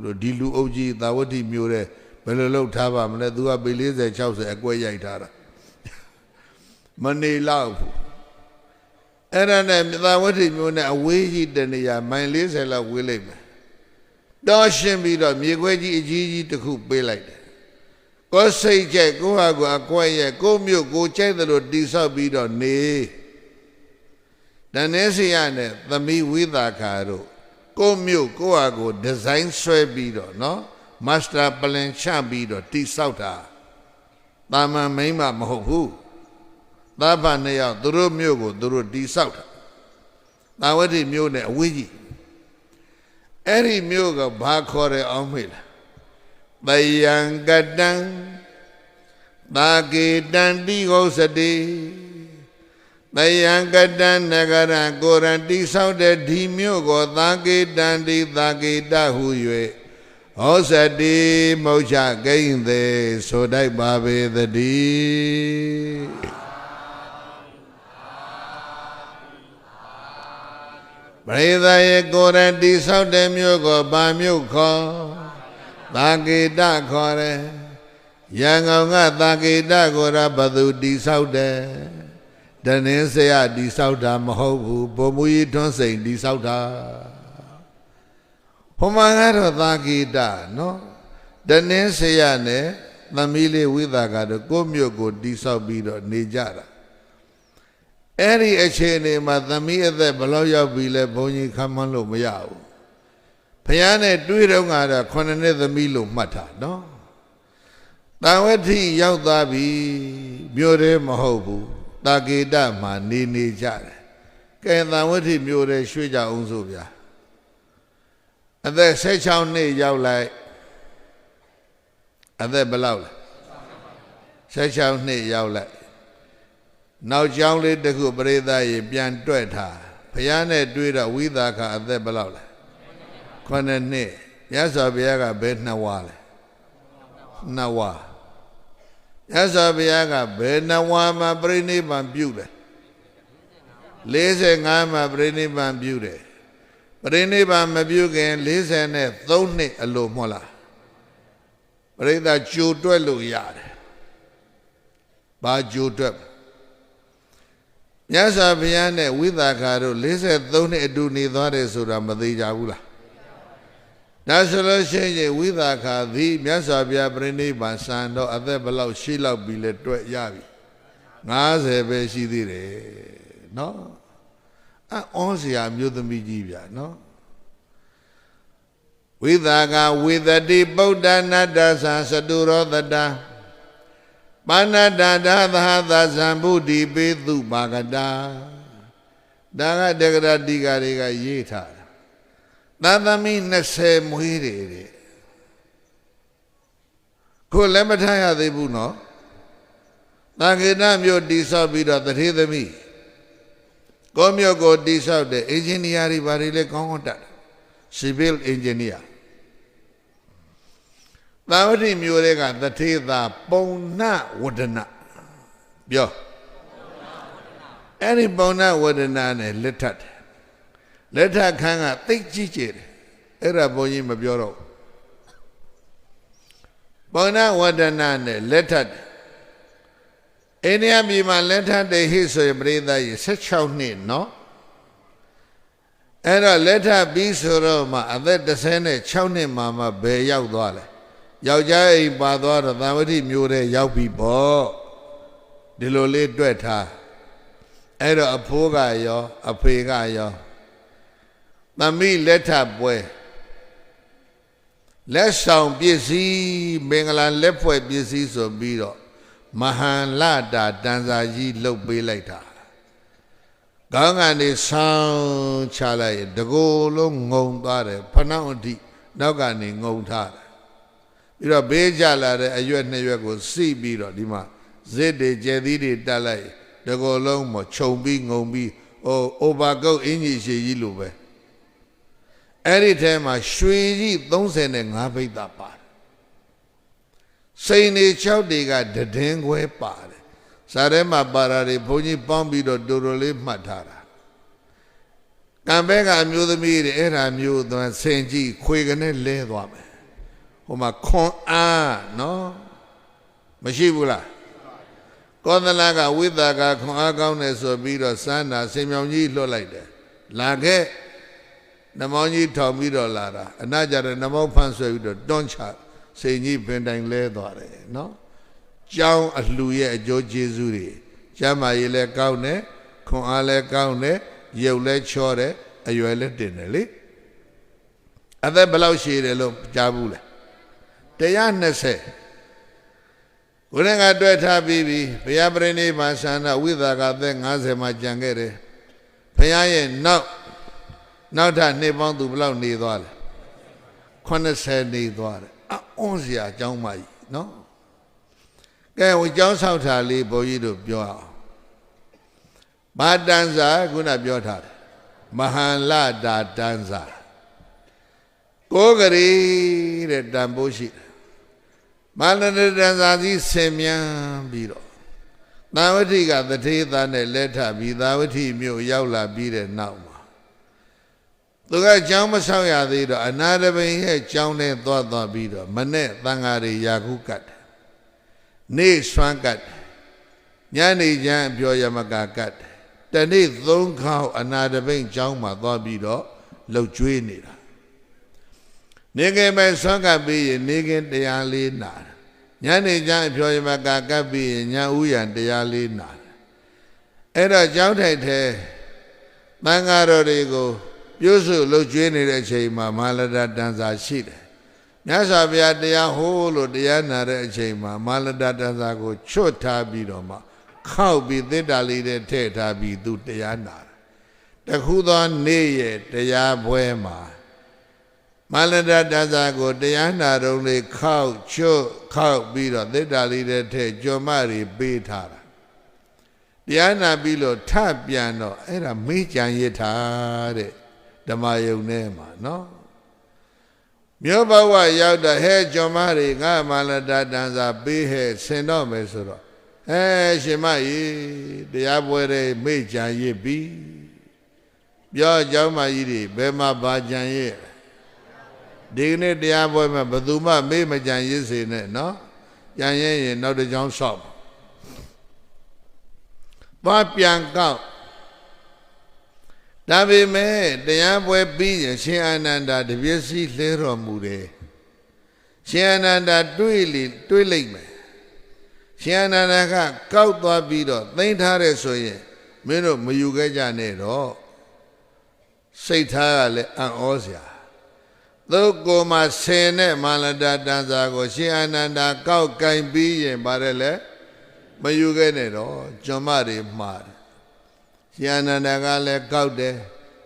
လို့ဒီလူအုပ်ကြီးသာဝတိမျိုးတဲ့ဘယ်လိုလုပ်ထားပါမလဲသူကပေ40 60အကွက်ရိုက်ထားတာမနေလောက်ဘူးအဲ့ဒါနဲ့သာဝတိမျိုးနဲ့အဝေးကြီးတနေရာမိုင်40လောက်ဝေးလိုက်မယ်တော့ရှင်းပြီးတော့မြေခွဲကြီးအကြီးကြီးတစ်ခုပေးလိုက်တယ်ကိုယ်စိတ်ကြိုက်ကိုဟာကိုအကွက်ရဲ့ကိုမြို့ကိုကြိုက်တယ်လို့တိဆောက်ပြီးတော့နေဒနင်းစီရနဲ့သမီးဝိသာခါတို့ကိုမြို့ကိုဟာကိုဒီဇိုင်းဆွဲပြီးတော့နော်မာစတာပလန်ချပြီးတော့တိဆောက်တာ တာမန်မိမ့်မမဟုတ်ဘူးသားဖနှစ်ယောက်သူတို့မြို့ကိုသူတို့တိဆောက်တာတာဝတိမြို့နဲ့အဝေးကြီးအဲ့ဒီမြို့ကဘာခေါ်တယ်အောင်မေ့လားတယံကတံသာကေတံတိဂောစတိတယံကတံနဂရကိုရံတိဆောက်တဲ့ဒီမြို့ကိုသာကေတံတိသာကေတဟု၍ဟောစတိမௌချဂိမ့်သေးဆိုတိုက်ပါပေသတည်းပရိသတ်ရဲ့ကိုရံတိဆောက်တဲ့မြို့ကိုဗာမြို့ခေါ်သာကေတခေါ်တယ်ရန်ကုန်ကသာကေတကိုရဘသူတိဆောက်တယ်တနင်းဆရာတိဆောက်တာမဟုတ်ဘူးဘုံမူကြီးထွန်းစိန်တိဆောက်တာဟိုမှာကတော့သာကေတနော်တနင်းဆရာနဲ့သမီးလေးဝိသကတော့ကိုမြို့ကိုတိဆောက်ပြီးတော့နေကြတာအဲ့ဒီအခြေအနေမှာသမီးအသက်ဘယ်လောက်ရောက်ပြီလဲဘုန်းကြီးခမ်းမလို့မရဘူးဖယားနဲ့တွေ့တော့ကတော့9နှစ်သမီးလို့မှတ်တာနော်တာဝတိရောက်သွားပြီမြို့ထဲမဟုတ်ဘူးတာကေတမှာနေကြတယ်ကဲတာဝတိမြို့ထဲရွှေ့ကြအောင်ဆိုဗျာအသက်16နှစ်ရောက်လိုက်အသက်ဘယ်လောက်လဲ16နှစ်ရောက်လိုက်နောက်ကျောင်းလေးတစ်ခုပရိသတ်ရေပြန်တွက်ထားဘုရားနဲ့တွေ့တော့ဝိသခအသက်ဘယ်လောက်လဲ9နှစ်ရသော်ဘုရားကဘယ်2ဝါလဲ2ဝါရသော်ဘုရားကဘယ်2ဝါမှာပြိဋိဘံပြုတယ်45မှာပြိဋိဘံပြုတယ်ပြိဋိဘံမပြုခင်43နှစ်အလိုမဟုတ်လားပရိသတ်ကြိုတွက်လို့ရတယ်ဘာကြိုတွက်မြတ်စွာဘုရားနဲ့ဝိသခါတို့43နှစ်အတူနေသွားတယ်ဆိုတာမသေးကြဘူးလားဒါဆိုလို့ရှိရင်ဝိသခါသည်မြတ်စွာဘုရားပြိဋိဘံစံတော့အသက်ဘယ်လောက်ရှိလောက်ပြီလဲတွက်ရပြီ50ပဲရှိသေးတယ်နော်အောစရာမြို့သမီးကြီးဗျာနော်ဝိသခါဝေသတိပုဒ္ဒနာတ္တသံစတုရောသတ္တပါဏတ္တသာသသဇံဗုဒ္ဓိပေသူပါကတာဒါကတက္ကရာတိကာတွေကရေးထားတာသာသမီ20မွေးတယ်တဲ့ခုလည်းမထားရသေးဘူးနော်သာကေတမြို့တိဆောက်ပြီးတော့တထေသမီးကိုမြို့ကိုတိဆောက်တဲ့အင်ဂျင်နီယာတွေဘာတွေလဲကောင်းကောင်းတတ် civil engineer သာဝတိမြို့တွေကတထေသာပုံနာဝဒနာပြောအဲ့ဒီပုံနာဝဒနာနဲ့လက်ထပ်တယ်လက်ထပ်ခန်းကသိကြီးကျယ်တယ်အဲ့ဒါဘုန်းကြီးမပြောတော့ပုံနာဝဒနာနဲ့လက်ထပ်တယ်အိန္ဒိယပြည်မှာလက်ထပ်တဲ့ဟိဆိုရင်ပရိသတ်ကြီး16နှစ်နော်အဲ့တော့လက်ထပ်ပြီးဆိုတော့မှအသက်16နှစ်မှဘယ်ရောက်သွားလဲယောက်ျားအိမ်ပါသွားတော့သာဝတိမြို့ထဲရောက်ပြီပေါ့ဒီလိုလေးတွေ့ထားအဲ့တော့အဖိုးကရောအဖေကရောသမီးလက်ထပ်ပွဲလက်ဆောင်ပစ္စည်းမင်္ဂလာလက်ဖွဲ့ပစ္စည်းဆိုပြီးတော့မဟန်လတာတန်စာကြီးလှုပ်ပေးလိုက်တာခေါင်းကနေဆောင်းချလိုက်ရင်တကိုယ်လုံးငုံသွားတယ်ဖနှောင်းအထိနောက်ကနေငုံထားတယ်ပြီးတော့ဘေးကြလာတဲ့အရွက်2ရွက်ကိုစီးပြီးတော့ဒီမှာဇစ်တွေကျဲသီးတွေတက်လိုက်တကိုယ်လုံးမခြုံပြီးငုံပြီးအိုဘာကုတ်အင်ကြီးရှည်ကြီးလိုပဲအဲ့ဒီထဲမှာရွှေကြီး35ဘိတ်သာပါတယ်စိန်တွေ6တွေကတည်င်းခွဲပါတယ်စာထဲမှာပါတာတွေဘုန်းကြီးပေါင်းပြီးတော့တော်တော်လေးမှတ်ထားတာကံဘဲကအမျိုးသမီးတွေအဲ့ဒါမျိုးသွန်ဆင်ကြည့်ခွေကနေလဲသွားမယ်ဟိုမှာခွန်အားနော်မရှိဘူးလားကောသလကဝိသကခွန်အားကောင်းတယ်ဆိုပြီးတော့စမ်းတာစင်မြောင်ကြီးလွှတ်လိုက်တယ်လာခဲ့နမောင်းကြီးထောင်ပြီးတော့လာတာအနာကြတဲ့နမောင်းဖန်ဆွဲပြီးတော့တွန်းချစိန်ကြီးပင်တိုင်လဲသွားတယ်နော်ကျောင်းအလှရဲ့အကျိုးကျေးဇူးတွေကျမ်းမာရေးလည်းကောင်းတယ်ခွန်အားလည်းကောင်းတယ်ရုပ်လည်းချောတယ်အရွယ်လည်းတင်တယ်လေအသက်ဘယ်လောက်ရှိတယ်လို့ကြားဘူးလဲ120 ကိုယ်ကတွေ့ထားပြီးပြီဘုရားပြိဋိဘံဆန္ဒဝိသကသက်50မှာကြံခဲ့တယ်ဘုရားရဲ့နောက်ထပ်နှစ်ပေါင်းသူဘယ်လောက်နေသွားလဲ80နေသွားတယ်အွန်းစရာအကြောင်းမကြီးနော်ကဲဟိုအကြောင်းဆောက်တာလေးဘုန်းကြီးတို့ပြောအောင်ဘာတန်စာခုနပြောထားတယ်မဟာလတာတန်စာကိုဂရီတဲ့တန်ဖိုးရှိတယ်မာလတတန်စာကြီးဆင်မြန်းပြီးတော့သာဝတိကတထေသားနဲ့လက်ထပြီးသာဝတိမြို့ရောက်လာပြီးတဲ့နောက်မှာသူကကျောင်းမဆောက်ရသေးတော့အနာတပိန်ရဲ့ကျောင်းထဲသွားပြီးတော့မနဲ့သံဃာတွေယာခုကတ်တယ်နေ့ဆွမ်းကတ်တယ်ညနေချမ်းအပြောရမကကတ်တယ်တနေ့3ခေါက်အနာတပိန်ကျောင်းမှာသွားပြီးတော့လှုပ်ကြွေးနေတာနေကင်မဲ့ဆွမ်းကပ်ပြီးရင်နေကင်တရားလေးနာညနေချမ်းအပြောရမကကတ်ပြီးရင်ညဥ်ရံတရားလေးနာအဲ့တော့ကျောင်းထိုက်ထဲသံဃာတော်တွေကိုပြုစုလှုပ်ကြွေးနေတဲ့အချိန်မှာမဟာလတတန်စာရှိတယ်မြတ်စွာဘုရားတရားဟိုးလို့တရားနာတဲ့အချိန်မှာမဟာလတတန်စာကိုချွတ်ထားပြီးတော့မှခောက်ပြီးသစ္တာလေးတွေထည့်ထားပြီးသူတရားနာတခုသောနေ့ရဲ့တရားပွဲမှာမဟာလတတန်စာကိုတရားနာတော့လေခောက်ချွတ်ခောက်ပြီးတော့သစ္တာလေးတွေထည့်ကြွမတွေပေးထားတာတရားနာပြီးလို့ထပြန်တော့အဲ့ဒါမေးကြံရထားတဲ့ဓမ္မယုံထဲမှာနော်မြို့ဘဝရောက်တော့ဟဲ့ကျော်မတွေငါမလာတာတန်စာပေးဟဲ့ဆင်တော့မယ်ဆိုတော့ရှင်မကြီးတရားပွဲတွေမေ့ကြံရစ်ပြီပြောကျောင်းမကြီးတွေဘယ်မှာဘာကြံရစ်ဒီကနေ့တရားပွဲမှာဘယ်သူမှမေ့မကြံရစ်စေနဲ့နော်ကြံရစ်ရင်နောက်တစ်ကြောင်းဆောက်သွားပြန်ကောက်ဒါပေမဲ့တရားပွဲပြီးရင်ရှင်အာနန္ဒာတပြည့်စည်လဲတော်မူတယ်ရှင်အာနန္ဒာတွေးလိုက်မယ်ရှင်အာနန္ဒာကကောက်သွားပြီးတော့သိမ့်ထားတဲ့ဆိုရင်မင်းတို့မယူခဲ့ကြနဲ့တော့စိတ်ထားကလည်းအံ့ဩစရာသုတ်ကိုမှာဆင်တဲ့မာလတာတန်စာကိုရှင်အာနန္ဒာကောက်ကင်ပြီးရင်ပါတယ်လေမယူခဲ့နဲ့တော့ကျွန်မတွေမှားတယ်ရှင်အာနန္ဒာကလည်းကောက်တယ်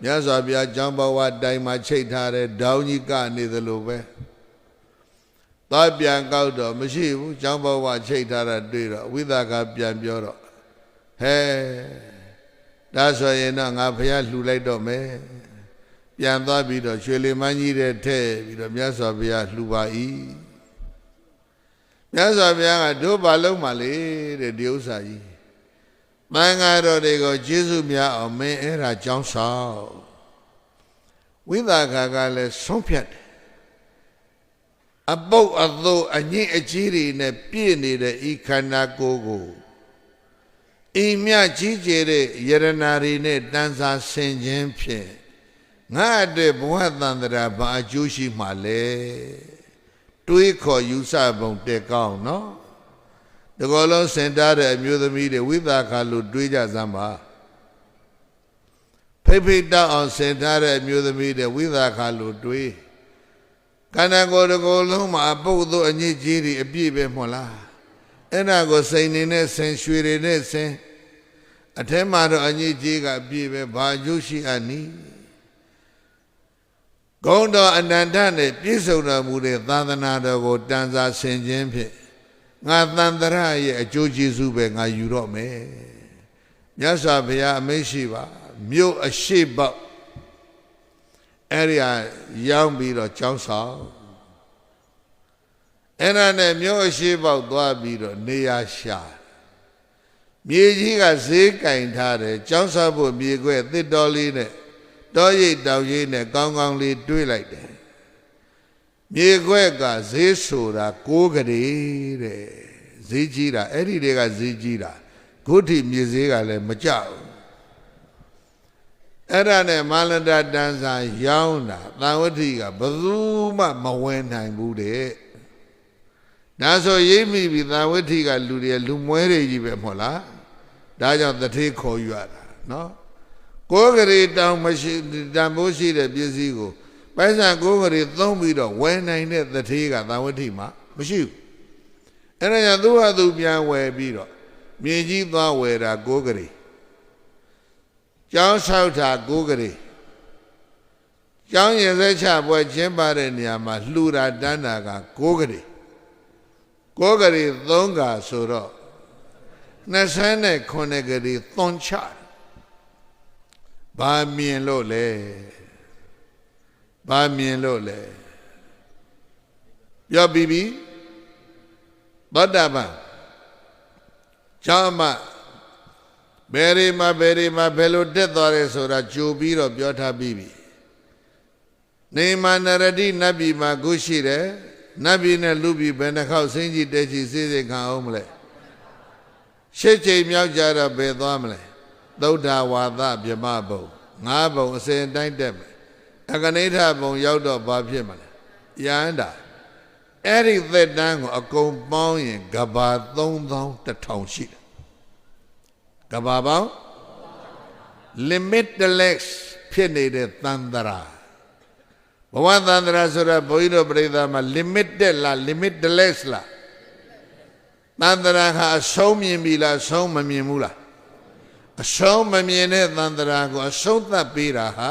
မြတ်စွာဘုရားကျောင်းဘဝတိုင်မှာချိတ်ထားတဲ့ဒေါင်းကြီးကနေသလိုပဲသွားပြန်ကောက်တော့မရှိဘူးကျောင်းဘဝချိတ်ထားတာတွေ့တော့ဝိသကပြန်ပြောတော့ဟဲဒါဆိုရင်တော့ငါဘုရားလှူလိုက်တော့မယ်ပြန်သွားပြီးတော့ရွှေလီမန်းကြီးတဲ့ထဲပြီးတော့မြတ်စွာဘုရားလှူပါ၏မြတ်စွာဘုရားကတို့ဘာလုံးမှလေတဲ့ဒီဥစ္စာကြီးမင်္ဂတော်တွေကိုကျေးဇူးများအောင်မင်းအဲ့ဒါကြောင်းဆောင်ဝိသကကလည်းဆုံးဖြတ်တယ်အပုပ်အသို့အငိမ့်အကြီးတွေနဲ့ပြည့်နေတဲ့ဤခန္ဓာကိုယ်ကိုအိမ်မြကြီးကျယ်တဲ့ယရနာတွေနဲ့တန်စာဆင်ခြင်းဖြင့်ငါအတွက်ဘဝတန်တရာဘာအကျိုးရှိမှလဲတွေးခေါ်ယူဆပုံတက်ကောင်းနော်တကောလုံးစင်တားတဲ့အမျိုးသမီးတွေဝိသကလို့တွေးကြစမ်းပါဖိတ်တောက်အောင်စင်ထားတဲ့အမျိုးသမီးတွေဝိသကလို့တွေးခန္ဓာကိုယ်တကောလုံးမှာအပုပ်သို့အညစ်အကြေးတွေအပြည့်ပဲမဟုတ်လားအဲ့ဒါကိုစိန်နေနဲ့ဆင်ရွှေတွေနဲ့ဆင်အထဲမှာတော့အညစ်အကြေးကအပြည့်ပဲဘာအကျိုးရှိအပ်နီးဂုဏ်တော်အနန္တနဲ့ပြည့်စုံတော်မူတဲ့သာသနာတော်ကိုတန်စာဆင်ခြင်းဖြင့်ငါသန္တရရဲ့အကျိုးကျေးဇူးပဲငါယူတော့မယ်မြတ်စွာဘုရားအမိန့်ရှိပါမြို့အရှိပေါက်အဲ့ဒီရောက်ပြီးတော့ကျောင်းဆောင်အဲ့ဒါနဲ့မြို့အရှိပေါက်သွားပြီးတော့နေရာရှာမြေကြီးကဈေးကင်ထားတယ်ကျောင်းဆောက်ဖို့မြေခွဲသစ်တော်လေးနဲ့တောရိပ်တောင်ရိပ်နဲ့ကောင်းကောင်းလေးတွေးလိုက်တယ်မြေခွဲကဈေးဆိုတာ6ကလေးတဲ့ဈေးကြီးတာအဲ့ဒီတွေကဈေးကြီးတာခုထိမြေဈေးကလည်းမကြောက်အဲ့ဒါနဲ့မာလတတန်စာရောင်းတာသာဝတိကဘယ်သူမှမဝင်နိုင်ဘူးတဲ့ဒါဆိုရိပ်မိပြီသာဝတိကလူတွေလူမွဲတွေကြီးပဲမဟုတ်လားဒါကြောင့်တထေးခေါ်ယူရတာနော်6ကလေးတောင်မရှိတန်ဖိုးရှိတဲ့ပစ္စည်းကိုပိုက်ဆံ6ကလေးသုံးပြီးတော့ဝယ်နိုင်တဲ့တထေးကသာဝတိမှာမရှိဘူး အဲ့ဒါကြောင့်သူ့ဟာသူပြန်ဝယ်ပြီးတော့မြေကြီးသွားဝယ်တာ9 ကလေးကျောင်းဆောက်တာ9 ကလေးကျောင်းရင်ဆက်ချပွဲကျင်းပတဲ့နေရာမှာလှူတာတန်းတာက9 ကလေး9 ကလေး3 ကဆိုတော့29 ကလေးသွန်ချဘာမြင်လို့လဲဘာမြင်လို့လဲပြောပြီးပြီသောတာပန်ကျောင်းမှာဘယ်ရီမှာဘယ်လိုတက်သွားတယ်ဆိုတာကြိုပြီးတော့ပြောထားပြီးပြီနေမနရတိနတ်ပြည်မှာခုရှိတယ်နတ်ပြည်နဲ့လူပြည်ဘယ်နှခေါက်ဆင်းကြီးတက်ချီစေးစေးခံအောင်မလဲရှစ်ချိန်မြောက်ကြတော့ဘယ်သွားမလဲသုဒ္ဓဝါဒဗြဟ္မဘုံ5 ဘုံအစဉ်တိုင်းတက်မယ်အကနိဋ္ဌဘုံရောက်တော့ဘာဖြစ်မလဲယန္တာအဲ့ဒီသက်တမ်းကိုအကုန်ပေါင်းရင်ကဘာ3000 ရှိတယ်ကဘာပေါင်း limitless ဖြစ်နေတဲ့သန္တရာဘဝသန္တရာဆိုတော့ဘုန်းကြီးတို့ပြိဿမှာ limited လား limitless လားသန္တရာဟာအဆုံးမြင်ပြီလားအဆုံးမမြင်ဘူးလားအဆုံးမမြင်တဲ့သန္တရာကိုအဆုံးသတ်ပေးတာဟာ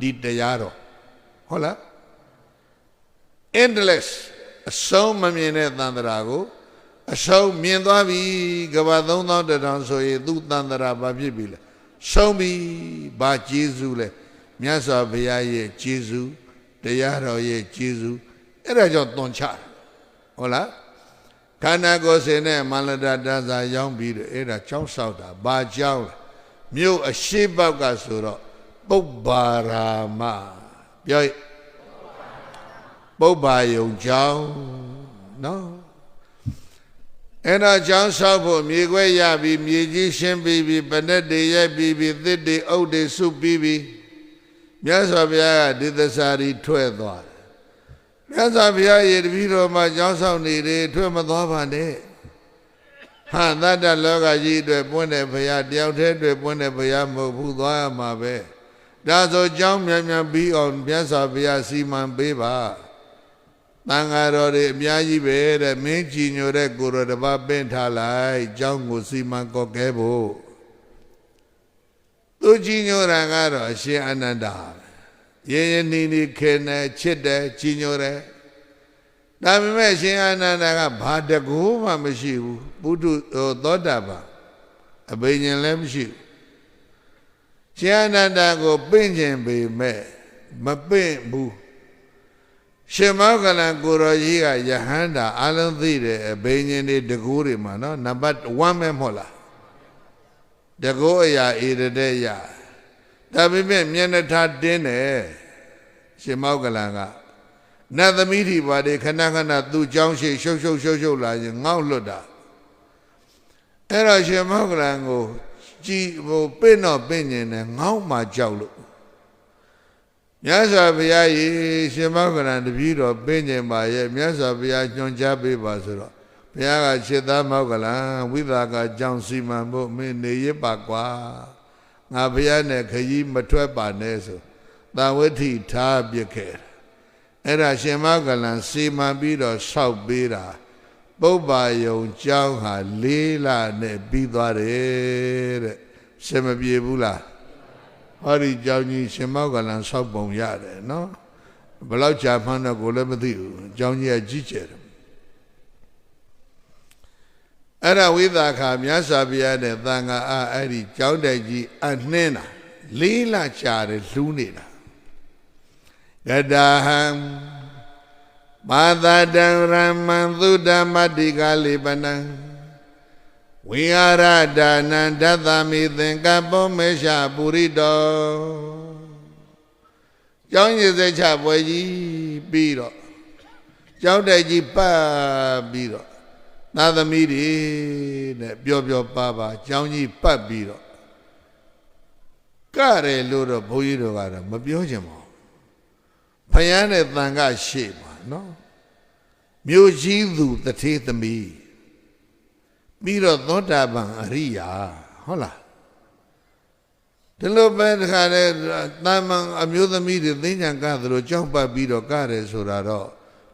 ဒီတရားတော်ဟုတ်လား endless အဆုံးမမြင်တဲ့သန္တရာကိုအဆုံးမြင်သွားပြီကဘာ3000ဆိုရင်သူ့သန္တရာဘာဖြစ်ပြီလဲဆုံးပြီဘာကျေးဇူးလဲမြတ်စွာဘုရားရဲ့ကျေးဇူးတရားတော်ရဲ့ကျေးဇူးအဲ့ဒါကြောင့်သွန်ချတယ်ဟုတ်လားခန္ဓာကိုယ်စင်နဲ့မန္လဒတဇာရောက်ပြီးတော့အဲ့ဒါကြောင်းဆောက်တာဘာကြောင်းလဲမြို့အရှိပေါက်ကဆိုတော့ပုပ္ပါရာမပြောပုပ္ပါယုံကြောင်းနော်အဲ့ဒါကြောင်းဆောက်ဖို့မြေခွဲရပြီးမြေကြီးရှင်းပြီးပနက်တွေရိုက်ပြီးသစ်တွေအုတ်တွေစုပြီးမြတ်စွာဘုရားကဒီသစာရီထွက်သွားတယ်မြတ်စွာဘုရားရေတပည့်တော်မှာကြောင်းဆောက်နေတယ်ထွက်မသွားပါနဲ့ဟာသတ္တလောကကြီးအတွက်ပွင့်တဲ့ဘုရားတယောက်တည်းအတွက်ပွင့်တဲ့ဘုရားမဟုတ်ဘူးသွားရမှာပဲဒါဆိုကြောင်းမြန်ပြီးအောင်မြတ်စွာဘုရားစီမံပေးပါတန်ဃာတော်တွေအများကြီးပဲတဲ့မင်းကြည်ညိုတဲ့ကိုယ်တော်တစ်ပါးပင့်ထားလိုက်ကျောင်းကိုစီမံကောက်ကဲဖို့သူကြည်ညိုတာကတော့အရှင်အနန္ဒာရေရနီနီခင်တယ်ချစ်တယ်ကြည်ညိုတယ်ဒါပေမဲ့အရှင်အနန္ဒာကဘာတကူမှမရှိဘူးပုထုသောတာပန်အဘိညာဉ်လည်းမရှိဘူးရှင်အနန္ဒာကိုပင့်ခြင်းပေမဲ့မပင့်ဘူးရှင်မောကလန်ကိုရောကြီးကယဟန္တာအလုံးသိတယ်အဘိညာဉ်တွေတကူတွေမှာနော်နံပါတ်1ပဲမဟုတ်လားတကူအရာဧရတဲ့ရဒါပေမဲ့မျက်နှာထားတင်းတယ်ရှင်မောကလန်ကနတ်သမီးတွေပါလေခဏသူ့ကြောင်းရှိရှုပ်လာရင်ငေါ့လွတ်တာအဲ့တော့ရှင်မောကလန်ကိုကြည်ပင့်တော့ပင့်နေတယ်ငေါ့မှကြောက်လို့မြတ်စွာဘုရားရေရှင်မောကလန်တပည့်တော်ပင့်ခြင်းပါရဲ့မြတ်စွာဘုရားညွှန်ကြားပေးပါဆိုတော့ဘုရားကခြေသားမောကလန်ဝိသကာကြောင့်စီမံဖို့မင်းနေရပါကွာငါဘုရားနဲ့ခရီးမထွက်ပါနဲ့ဆိုသာဝတိထားပြခဲ့အဲ့ဒါရှင်မောကလန်စီမံပြီးတော့ဆောက်ပေးတာပုပ္ပါယုံကျောင်းဟာ4 လနဲ့ပြီးသွားတယ်တဲ့စင်မပြေဘူးလားဟောဒီကြောင်းကြီးရှင်မောကလန်ဆောက်ပုံရတယ်နော်ဘယ်လောက်ကြာမှန်းတော့ကိုလည်းမသိဘူးကြောင်းကြီးကကြီးကျယ်တယ်အဲ့ဒါဝိသခာမြတ်စွာဘုရားနဲ့သံဃာအဲ့ဒီကြောင်းတိုက်ကြီးအနှင်းတာ4 လကြာတယ်လှူးနေတာဂဒါဟံမာသတံရမံသုဒ္ဓမတ္တိကာလိပနံဝိဟာရဒါနံဒသမိသင်္ကပ္ပောမေရှပုရိတောကျောင်းရည်စက်ချပွဲကြီးပြီးတော့ကျောင်းတိုက်ကြီးပတ်ပြီးတော့သာသမီတွေနဲ့ပျော်ပျော်ပါကျောင်းကြီးပတ်ပြီးတော့ကရဲလို့တော့ဘုန်းကြီးတို့ကတော့မပြောချင်ပါဘူးဖယားနဲ့တန်ခါရှေ့မှာနော်မြို့ကြီးသူတထေးသမီးပြီးတော့သောတာပန်အရိယာဟုတ်လားဒီလိုပဲတခါလေတာမန်အမျိုးသမီးတွေသိဉ္ဇံကသလိုကြောက်ပတ်ပြီးတော့ကရဲဆိုတာတော့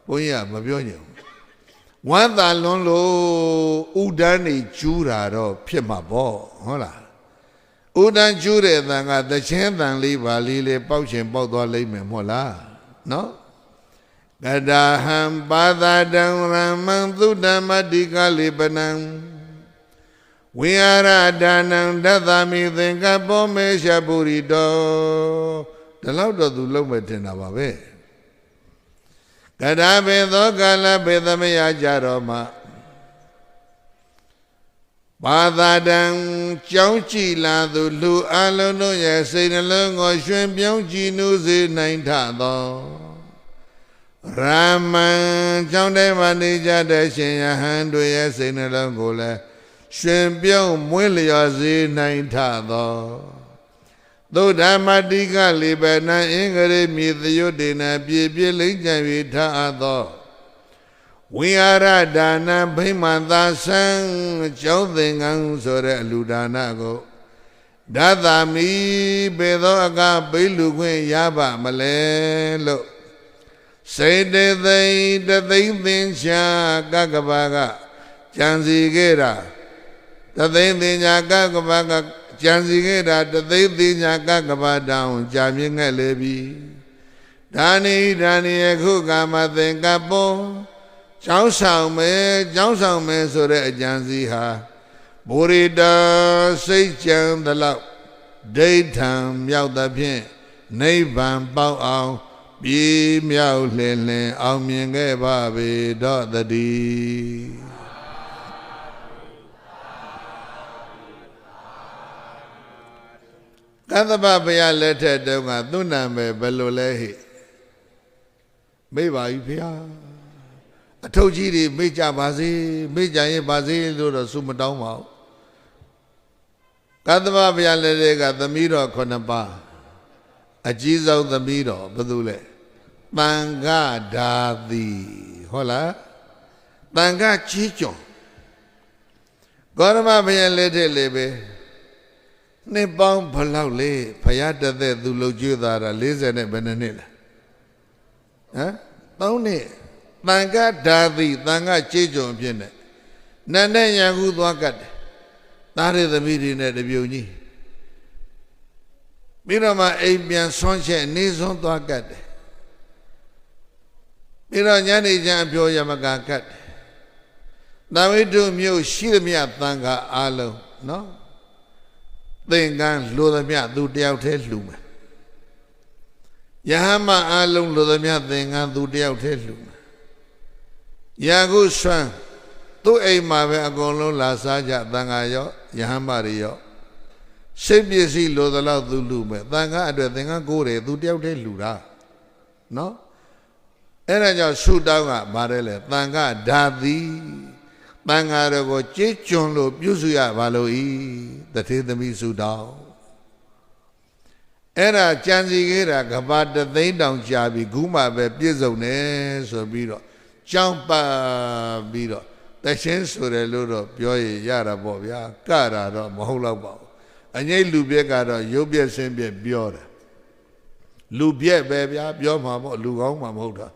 ဘုန်းကြီးကမပြောချင်ဘူး ဝမ်းသာလွန်းလို့ဥဒန်းနေကျူးတာတော့ဖြစ်မှာပေါ့ဟုတ်လားဥဒန်းကျူးတဲ့အတန်ကသချင်းတန်လေးပါလေးလေပေါက်ချင်ပေါက်သွားလိမ့်မယ်မဟုတ်လားနော်ကဒါဟံပါဒတံရမံသုတ္တမတိကလိပနံဝိဟာရဒါနံဒသမိသင်္ကပောမေရှပုရိတောဒီလောက်တော့သူလုံးမဲ့တင်တာပါပဲကဒါဘေသောကာလဘေသမယကြတော်မှာဘာသာတံကြောင်းကြည်လာသူလူအလုံးတို့ရဲ့စိတ်နှလုံးကိုရွှင်ပြောင်းကြည်နူးစေနိုင်ထသောရာမံကြောင်းတိုင်းမှာနေကြတဲ့ရှင်ယဟန်တို့ရဲ့စိတ်နှလုံးကိုလည်းရွှင်ပြောင်းမွေးလျော်စေနိုင်ထသောသုဒ္ဓမတိကလိပနံအင်္ဂရိမြေသယုတ်တေနပြည့်ပြည့်လိမ့်ကြံ၍ထားအပ်သောဝိဟာရဒါနံဗိမာန်သာဆံကျောင်းသင်္ကန်းဆိုတဲ့အလူဒါနကိုဒသမိပေသောအကပိလူခွင့်ရပါမလဲလို့စေတေသိတသိမ့်သင်္ချာကကဘာကကြံစီခဲ့တာတသိမ့်သင်္ချာကကဘာကကြံစီခဲ့တာတသိမ့်သင်္ချာကကဘာတောင်ကြာမြင့်ခဲ့လေပြီဒါနိယခုကာမသင်္ကပ္ပောကျောင်းဆောင်မယ်ဆိုတဲ့အကြံစီဟာဘုရိတာစိတ်ကြံသလောက်ဒိဋ္ဌံမြောက်သဖြင့်နိဗ္ဗာန်ပေါက်အောင်ပြေးမြောက်လင်အောင်မြင်ခဲ့ပါပေတော့တည်းကသဗ္ဗဘုရားလက်ထက်တုန်းကသူ့နာမည်ဘယ်လိုလဲဟိမေ့ပါပြီဖေဟာအထုပ်ကြီးတွေမေ့ကြပါစေမေ့ကြရင်ပါစေလို့တော့ဆုမတောင်းပါဘူးကသဗ္ဗဘုရားလက်ထက်ကသမီးတော်9ပါးအကြီးဆုံးသမီးတော်ဘယ်သူလဲတန်ခဓာတိဟုတ်လားတန်ခကြီးကျွန်ဂေါရမဘုရားလက်ထက်လေပဲနှစ်ပေါင်းဘလောက်လေဘုရားတသက်သူလှုပ်ကြွသားတာ40နဲ့ဘယ်နှစ်လဲဟမ်3နှစ်တန်ခဓာတိတန်ခကြီးကျွန်အဖြစ်နဲ့နတ်နဲ့ရန်ကူသွားကတ်တယ်သားရသမီးတွေနဲ့တပြုံကြီးပြီးတော့မှအိမ်ပြန်ဆွမ်းချက်နေစွန်းသွားကတ်တယ်ပြီးတော့ညနေကျအပြောရမကကတ်တယ်သံဝိတုမြို့ရှိသမျှသံဃာအားလုံးနော်သင်္ကန်းလိုသမျှသူတယောက်တည်းလှူမယ်ယဟမအားလုံးလိုသမျှသင်္ကန်းသူတယောက်တည်းလှူမယ်ယာကုဆွမ်းသူ့အိမ်မှာပဲအကုန်လုံးလာစားကြသံဃာရောယဟမတွေရောစိတ်ပစ္စည်းလိုသလောက်သူလှူမယ်သံဃာအတွက်သင်္ကန်းကိုးတယ်သူတယောက်တည်းလှူတာနော်အဲ့ဒါကြောင့်ဆုတောင်းကပါတယ်လေသံဃာဓာတိသံဃာတော်ကိုကြေးကျွန်လို့ပြုစုရပါလို့ဤတထေသမီးဆုတောင်းအဲ့ဒါကြံစီခဲ့တာကဘာတသိန်းတောင်ကြာပြီခုမှပဲပြည့်စုံတယ်ဆိုပြီးတော့ကြောင်းပါပြီးတော့တခြင်းဆိုတယ်လို့တော့ပြောရရတာပေါ့ဗျာကတာတော့မဟုတ်တော့ပါဘူးအငိမ့်လူပြက်ကတော့ရုပ်ပြက်ဆင်းပြက်ပြောတယ်လူပြက်ပဲဗျာပြောမှာပေါ့လူကောင်းမှာမဟုတ်တာ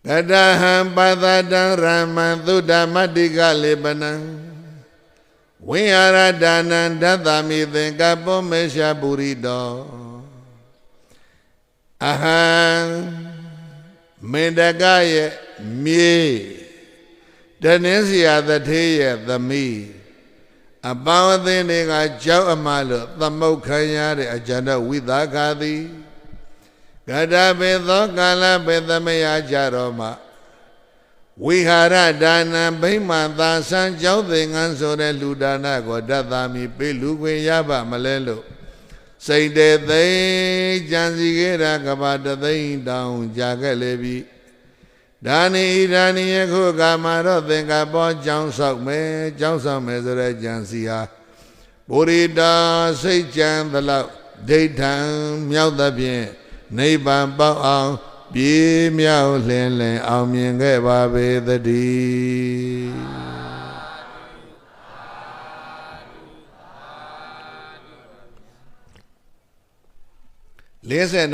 ကတဟံပသတံရမံသုဒ္ဓမတ္တိကလေပနံဝိဟာရဒါနံဒသမိသင်္ကပ္ပောမေရှပုရိတောအဟံမေတ္တကရဲ့မြေတနည်းစရာတထေးရဲ့သမီးအပေါင်းအသင်းတွေကကြောက်အမလို့သမုတ်ခံရတဲ့အကျဉ်းတော်ဝိသကာသည်ကတဘေသောကာလဘေသမယကြတော်မှာဝိဟာရဒါနံဗိမာန်သာဆံကျောင်းသင်္ကန်းဆိုတဲ့လူဒါနကိုဒသမိပေးလူခွင့်ရပါမလဲလို့စိတ်တေသိကြံစီခဲ့တာကဘာတသိန်းတောင်ကြာခဲ့လေပြီဒါနိယခုကာမတော့သင်္ကပ္ပောကျောင်းဆောက်မယ်ဆိုတဲ့ကြံစီဟာဘုရိတာစိတ်ကြံသလောက်ဒိဋ္ဌံမြောက်သဖြင့်နိဗ္ဗာန်ပေါက်အောင်ပြေးမြောက်လင်အောင်မြင်ခဲ့ပါပေသတည်း53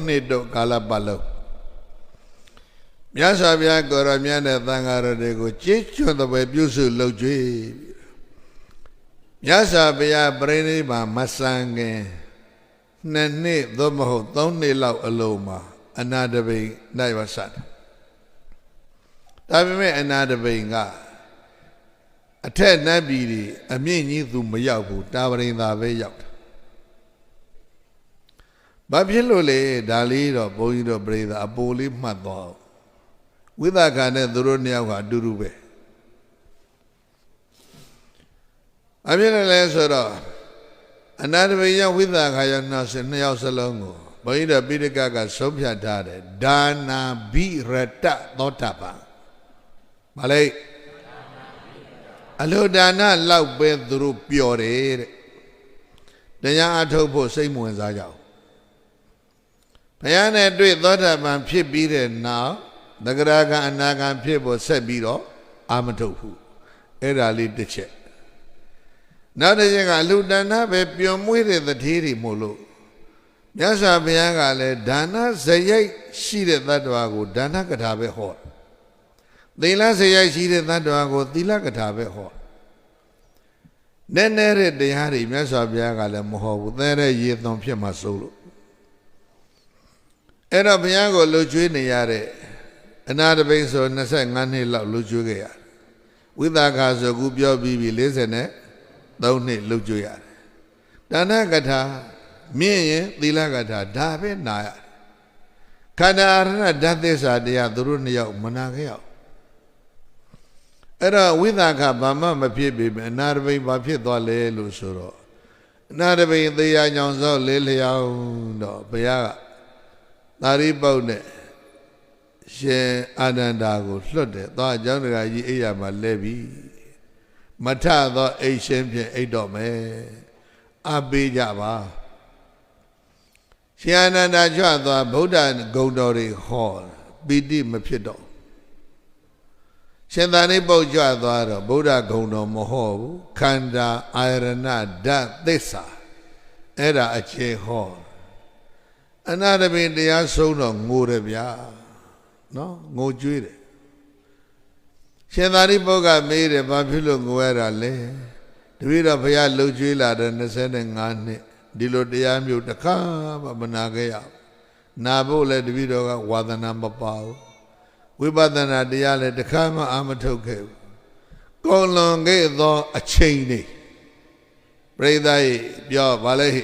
နှစ်တို့ကာလပတ်လုံး မြတ်စွာဘုရားကိုရောမြတ်တဲ့သံဃာတော်တွေကိုကြေးကျွတ်တဲ့ပဲပြုစုလှုပ်ကြွေးမြတ်စွာဘုရားပြိဋိဘံမဆန်ခင်2 နှစ်သို့မဟုတ်3 နှစ်လောက်အလုံးမှာအနာတပိန်နိုင်ဝဆတ်ဒါပေမဲ့အနာတပိန်ကအထက်နတ်ပြည်တွေအမြင့်ကြီးသူမရောက်ဘူးတာဝရိန်သာပဲရောက်တာဘာဖြစ်လို့လဲဒါလေးတော့ဘုန်းကြီးတို့ပြိဿအပိုလေးမှတ်သွားဝိသခာနဲ့သူတို့2ယောက်ကအတူတူပဲအဖြစ်လဲဆိုတော့အနာတပိန်ရောက်ဝိသခာရောက်2ယောက်စလုံးကိုဘုန်းကြီးတို့ပိဋကကဆုံးဖြတ်ထားတယ်ဒါနာဘိရတသောတာပန်မလေးအလိုဒါနလောက်ပဲသူတို့ပျော်တယ်တဲ့တရားအထုတ်ဖို့စိတ်မဝင်စားကြဘူးဘုရားနဲ့တွေ့သောတာပန်ဖြစ်ပြီးတဲ့နောက်သဂရကအနာဂံဖြစ်ဖို့ဆက်ပြီးတော့အာမထုတ်ဘူးအဲ့ဒါလေးတစ်ချက်နောက်တစ်ချက်ကအလူဒါနပဲပျော်မွေးတဲ့တတိတွေမို့လို့မြတ်စွာဘုရားကလည်းဒါနဇရိတ်ရှိတဲ့တ attva ကိုဒါနကထာပဲဟောသီလဇရိတ်ရှိတဲ့တ attva ကိုသီလကထာပဲဟောနည်းနည်းတဲ့တရားတွေမြတ်စွာဘုရားကလည်းမဟောဘူးသဲတဲ့ရေသွန်ဖြစ်မှစိုးလို့အဲ့တော့ဘုရားကိုလှုပ်ကြွေးနေရတဲ့အနာတပိန်ဆို25 နှစ်လောက်လှုပ်ကြွေးခဲ့ရတယ်ဝိသခာဆိုခုပြောပြီးပြီ43 နှစ်လှုပ်ကြွေးရတယ်ဒါနကထာမြင့်ရင်သီလကထာဒါပဲနာရခန္ဓာအရဏဓာတ်သစ္စာတရားသူတို့2ယောက်မနာခဲ့ရအောင်အဲ့တော့ဝိသခဘာမှမဖြစ်ပေမဲ့အနာတပိန်ဘာဖြစ်သွားလဲလို့ဆိုတော့အနာတပိန်သေရညောင်စောလေးလျောင်းတော့ဘုရားကသာရိပုတ္တနဲ့ရှင်အာနန္ဒာကိုလွတ်တယ်သွားအကြောင်းတကာကြီးအိယာမှာလဲပြီမထသောအိတ်ရှင်ဖြင့်အိတ်တော့မယ်အပေးကြပါရှင်အာနန္ဒာကြွသွားဗုဒ္ဓဂုဏ်တော်တွေဟောပီတိမဖြစ်တော့ရှင်သာရိပုတ္တကြွသွားတော့ဗုဒ္ဓဂုဏ်တော်မဟောဘူးခန္ဓာအာရဏဓာတ်သစ္စာအဲ့ဒါအခြေဟောအနာတပိန်တရားဆုံးတော့ငိုတယ်ဗျာနော်ငိုကြွေးတယ်ရှင်သာရိပုတ္တကမေးတယ်ဘာဖြစ်လို့ငိုရတာလဲတပည့်တော်ဘုရားလှုပ်ကြွေးလာတဲ့25 နှစ်ဒီလိုတရားမျိုးတစ်ခါမှမနာခဲ့ရနာဖို့လည်းတပည့်တော်ကဝါသနာမပါဘူးဝိပဿနာတရားလည်းတစ်ခါမှအာမထုတ်ခဲ့ဘူးကုန်လွန်ခဲ့သောအချိန်တွေပရိသတ်ကြီးပြောပါလေဟိ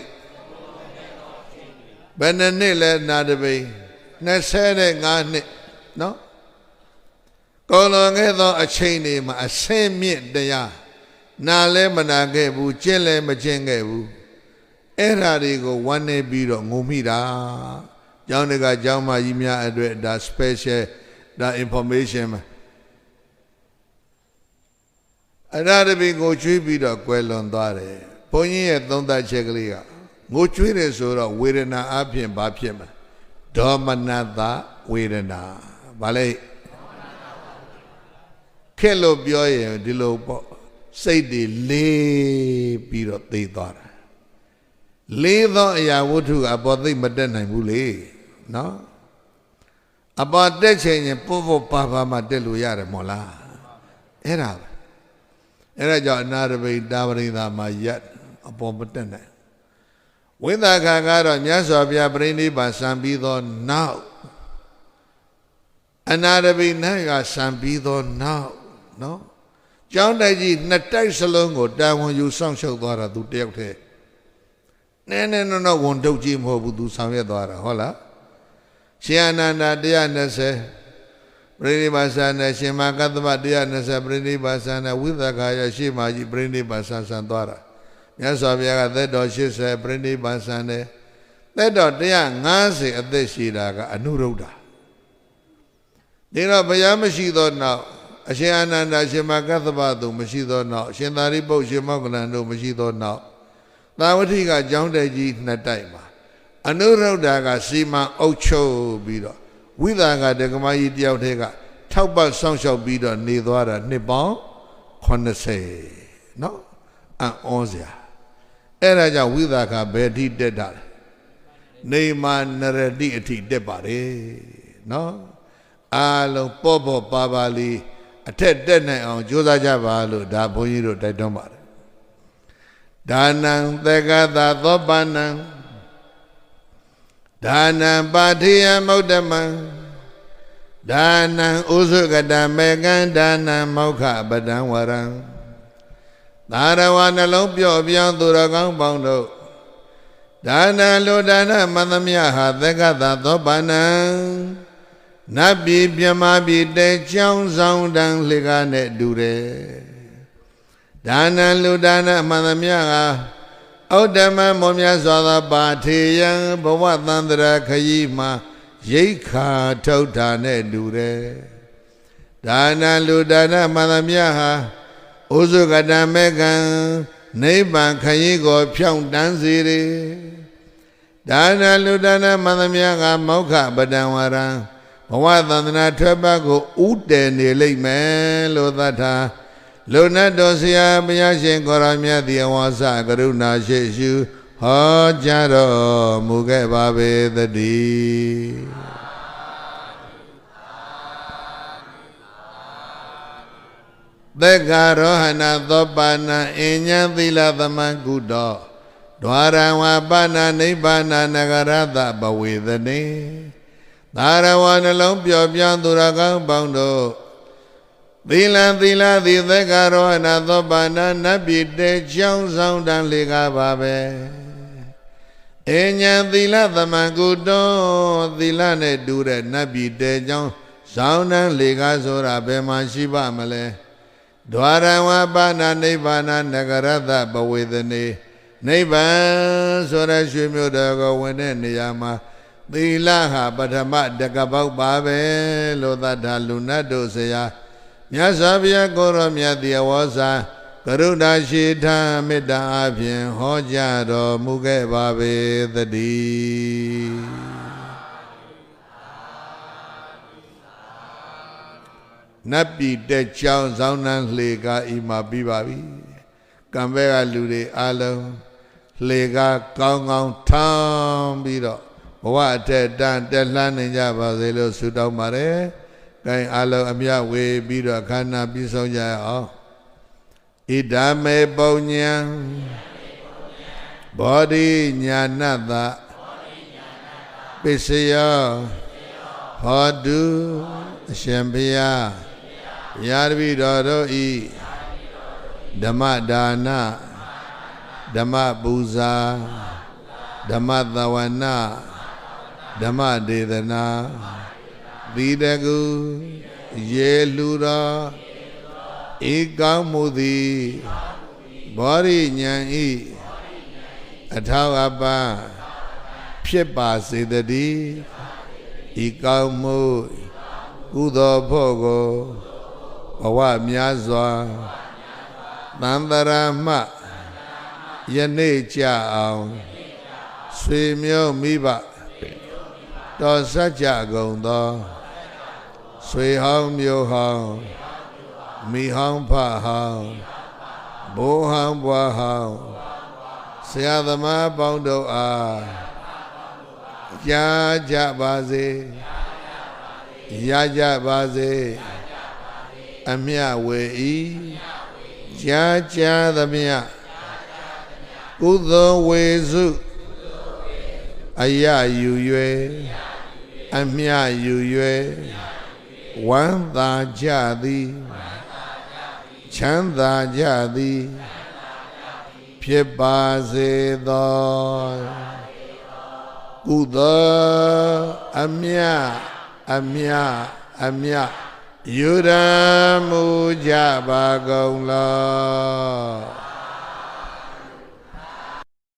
ဘယ်နှစ်လဲနာတပိန်25 နှစ်နော်ကုန်လွန်ခဲ့သောအချိန်တွေမှာအဆင့်မြင့်တရားနာလဲမနာခဲ့ဘူးကျင့်လဲမကျင့်ခဲ့ဘူးအဲ့ဓာတွေကိုဝမ်းနေပြီးတော့ငုံမိတာကျောင်းတကကျောင်းမကြီးများအတွက်ဒါ special ဒါ information မှာအဲ့ဓာတပိန်ကိုကျွေးပြီးတော့ကွယ်လွန်သွားတယ်ဘုန်းကြီးရဲ့သုံးသပ်ချက်ကလေးကငိုကျွေးတယ်ဆိုတော့ဝေဒနာအပြင်ဘာဖြစ်မှာဒေါမနတဝေဒနာဘာလဲခက်လို့ပြောရင်ဒီလိုပေါ့စိတ်တွေလေးပြီးတော့သိသွားတာလေးသောအရာဝတ္ထုအပေါ်သိမတက်နိုင်ဘူးလေနော်အပေါ်တက်ချင်ရင်ပုတ်ပုတ်ပါပါမှတက်လို့ရတယ်မို့လားအဲ့ဒါပဲအဲ့ဒါကြောင့်အနာတပိန်တာဝရိသာမှာရက်အပေါ်မတက်နိုင်ဝိသခာကတော့မြတ်စွာဘုရားပြိဋိဘံစံပြီးသောနောက်အနာတပိန်၌ကစံပြီးသောနောက်နော်ကျောင်းတိုက်ကြီး2 တိုက်စလုံးကိုတာဝန်ယူစောင့်ရှောက်သွားတာသူတယောက်တည်းနည်းနည်းတော့ဝန်ထုတ်ကြည့်မဟုတ်ဘူးသူဆောင်ရွက်သွားတာဟုတ်လားရှင်အနန္ဒာ120ပြိဋိဘံစံနဲ့ရှင်မကတ္တဗ120ပြိဋိဘံစံနဲ့ဝိသခာရရှိမှကြီးပြိဋိဘံစံသွားတာမြတ်စွာဘုရားကသက်တော်80ပြိဋိဘံစံနဲ့သက်တော်150အသက်ရှိတာကအနုရုဒ္ဓဒီတော့ဘုရားမရှိသောနောက်အရှင်အာနန္ဒာရှင်မကတ္တဗတို့မရှိသောနောက်ရှင်သာရိပုတ္တရှင်မောက္ကလန်တို့မရှိသောနောက်သာဝတိကကျောင်းတိုက်ကြီး2 တိုက်မှာအနုရုဒ္ဓကစီမံအုပ်ချုပ်ပြီးတော့ဝိသကဒကမကြီးတယောက်တည်းကထောက်ပတ်ဆောင်ရှောက်ပြီးတော့နေသွားတာနှစ်ပေါင်း80နော်အံ့ဩစရာအဲ့ဒါကြောင့်ဝိသကဘယ်အထိတက်တာလဲနေမာနရတိအထိတက်ပါတယ်နော် အားလုံးပေါ့ပေါ့ပါပါလေးအထက်တက်နိုင်အောင်ကြိုးစားကြပါလို့ဒါဘုန်းကြီးတို့တိုက်တွန်းပါတယ်ဒါနံသက္ကသသောပနံဒါနံပါထိယမௌတ္တမံဒါနံဥစုကတမေကံဒါနံမောက္ခပဒံဝရံသာရဝနှလုံးပြော့ပြောင်းသူတော်ကောင်းပေါင်းတို့ဒါနလူဒါနမသမြဟာသက္ကသသောပနံနတ်ပြည်မြမပြည်တဲချောင်းဆောင်တန်လှကားနဲ့တူတယ်ဒါနလူဒါနမသမြဟာဩတ္တမမောမြတ်စွာသောပါထေယံဘဝသန္တရာခရီးမှာရိတ်ခါထုတ်တာနဲ့တူတယ်ဒါနလူဒါနမသမြဟာဥစုကတမေကံနိဗ္ဗာန်ခရီးကိုဖြောင့်တန်းစေတယ်ဒါနလူဒါနမသမြကမောက္ခပဒံဝရံဘဝသန္တနာထွက်ပတ်ကိုဥတည်နေလိမ့်မယ်လို့သတ်တာလုံနတ်တော်ဆရာဘုရားရှင်ကိုရောမြတ်သည်အဝါစကရုဏာရှိရှုဟောကြားတော်မူခဲ့ပါပေသတည်းသက္ကာရောဟဏသောပါဏံအဉ္ဉံသီလသမံကုတောဒွါရံဝပါဏနိဗ္ဗာနနဂရတဘဝေသနေသာရဝနှလုံးပျော်ပြောင်းသူရကောင်းပေါင်းတို့သီလသည်သက္ကာရောဟဏသောပါဏနတ်ပြည်တဲချောင်းဆောင်တန်လေကားပါပဲအဉ္ဉံသီလသမံကုတောသီလနဲ့တူတဲ့နတ်ပြည်တဲချောင်းဆောင်တန်လေကားဆိုတာဘယ်မှာရှိပါမလဲဒွါရံဝပါဏနိဗ္ဗာနနဂရတဘဝေသနေနိဗ္ဗာန်ဆိုတဲ့ရွှေမြို့တော်ကိုဝင်တဲ့နေရာမှာသီလဟာပထမတကပေါက်ပါပဲလို့သတ္တလူနတ်တို့ဆရာမြတ်စွာဘုရားကိုရောမြတ်သည်အဝါစာကရုဏာရှိထာမေတ္တာအဖြင့်ဟောကြားတော်မူခဲ့ပါပေသတည်းနတ်ပြည်တဲ့ကြောင်းဆောင်နှံလှေကားဤမှာပြီးပါပြီကံဘဲကလူတွေအားလုံးလှေကားကောင်းကောင်းထောင်းပြီးတော့ဘဝအထက်တန်းတက်လှမ်းနေကြပါစေလို့ဆုတောင်းပါတယ်။ကိုင်အားလုံးအမြဝေပြီးတော့ခန္ဓာပြီးဆုံးကြရအောင်ဣဒာမေပုံညံဘောဓိညာဏတပစ္စယောဟောတုအရှင်ဘုရားဘုရားတပည့်တော်တို့ဤဓမ္မဒါနဓမ္မပူဇာဓမ္မသဝနာဓမ္မဒေသနာသီတကုရေလူတော်ဧကောင်းမှုသည်ဘောရိညာဤအထောက်အပံ့ဖြစ်ပါစေတည်းဤကောင်းမှုကုသိုလ်ဖို့ကိုဘဝများစွာသံတရာမှယနေ့ကြအောင်ဆွေမျိုးမိဘတော်စัจ jạ ကုန်သောဆွေဟောင်းမျိုးဟောင်းမိဟောင်းဖဟောင်းဘိုးဟောင်းဘွားဟောင်းဆရာသမားပေါင်းတို့အားကြားကြပါစေရကြပါစေအမြဝေဤကြားကြသမျှကုသိုလ်ဝေစုအယယူ၍အမြယူ၍ဝမ်းသာကြသည်ချမ်းသာကြသည်ဖြစ်ပါစေသောကုသိုလ်အမြယူရမူကြပါကုန်လော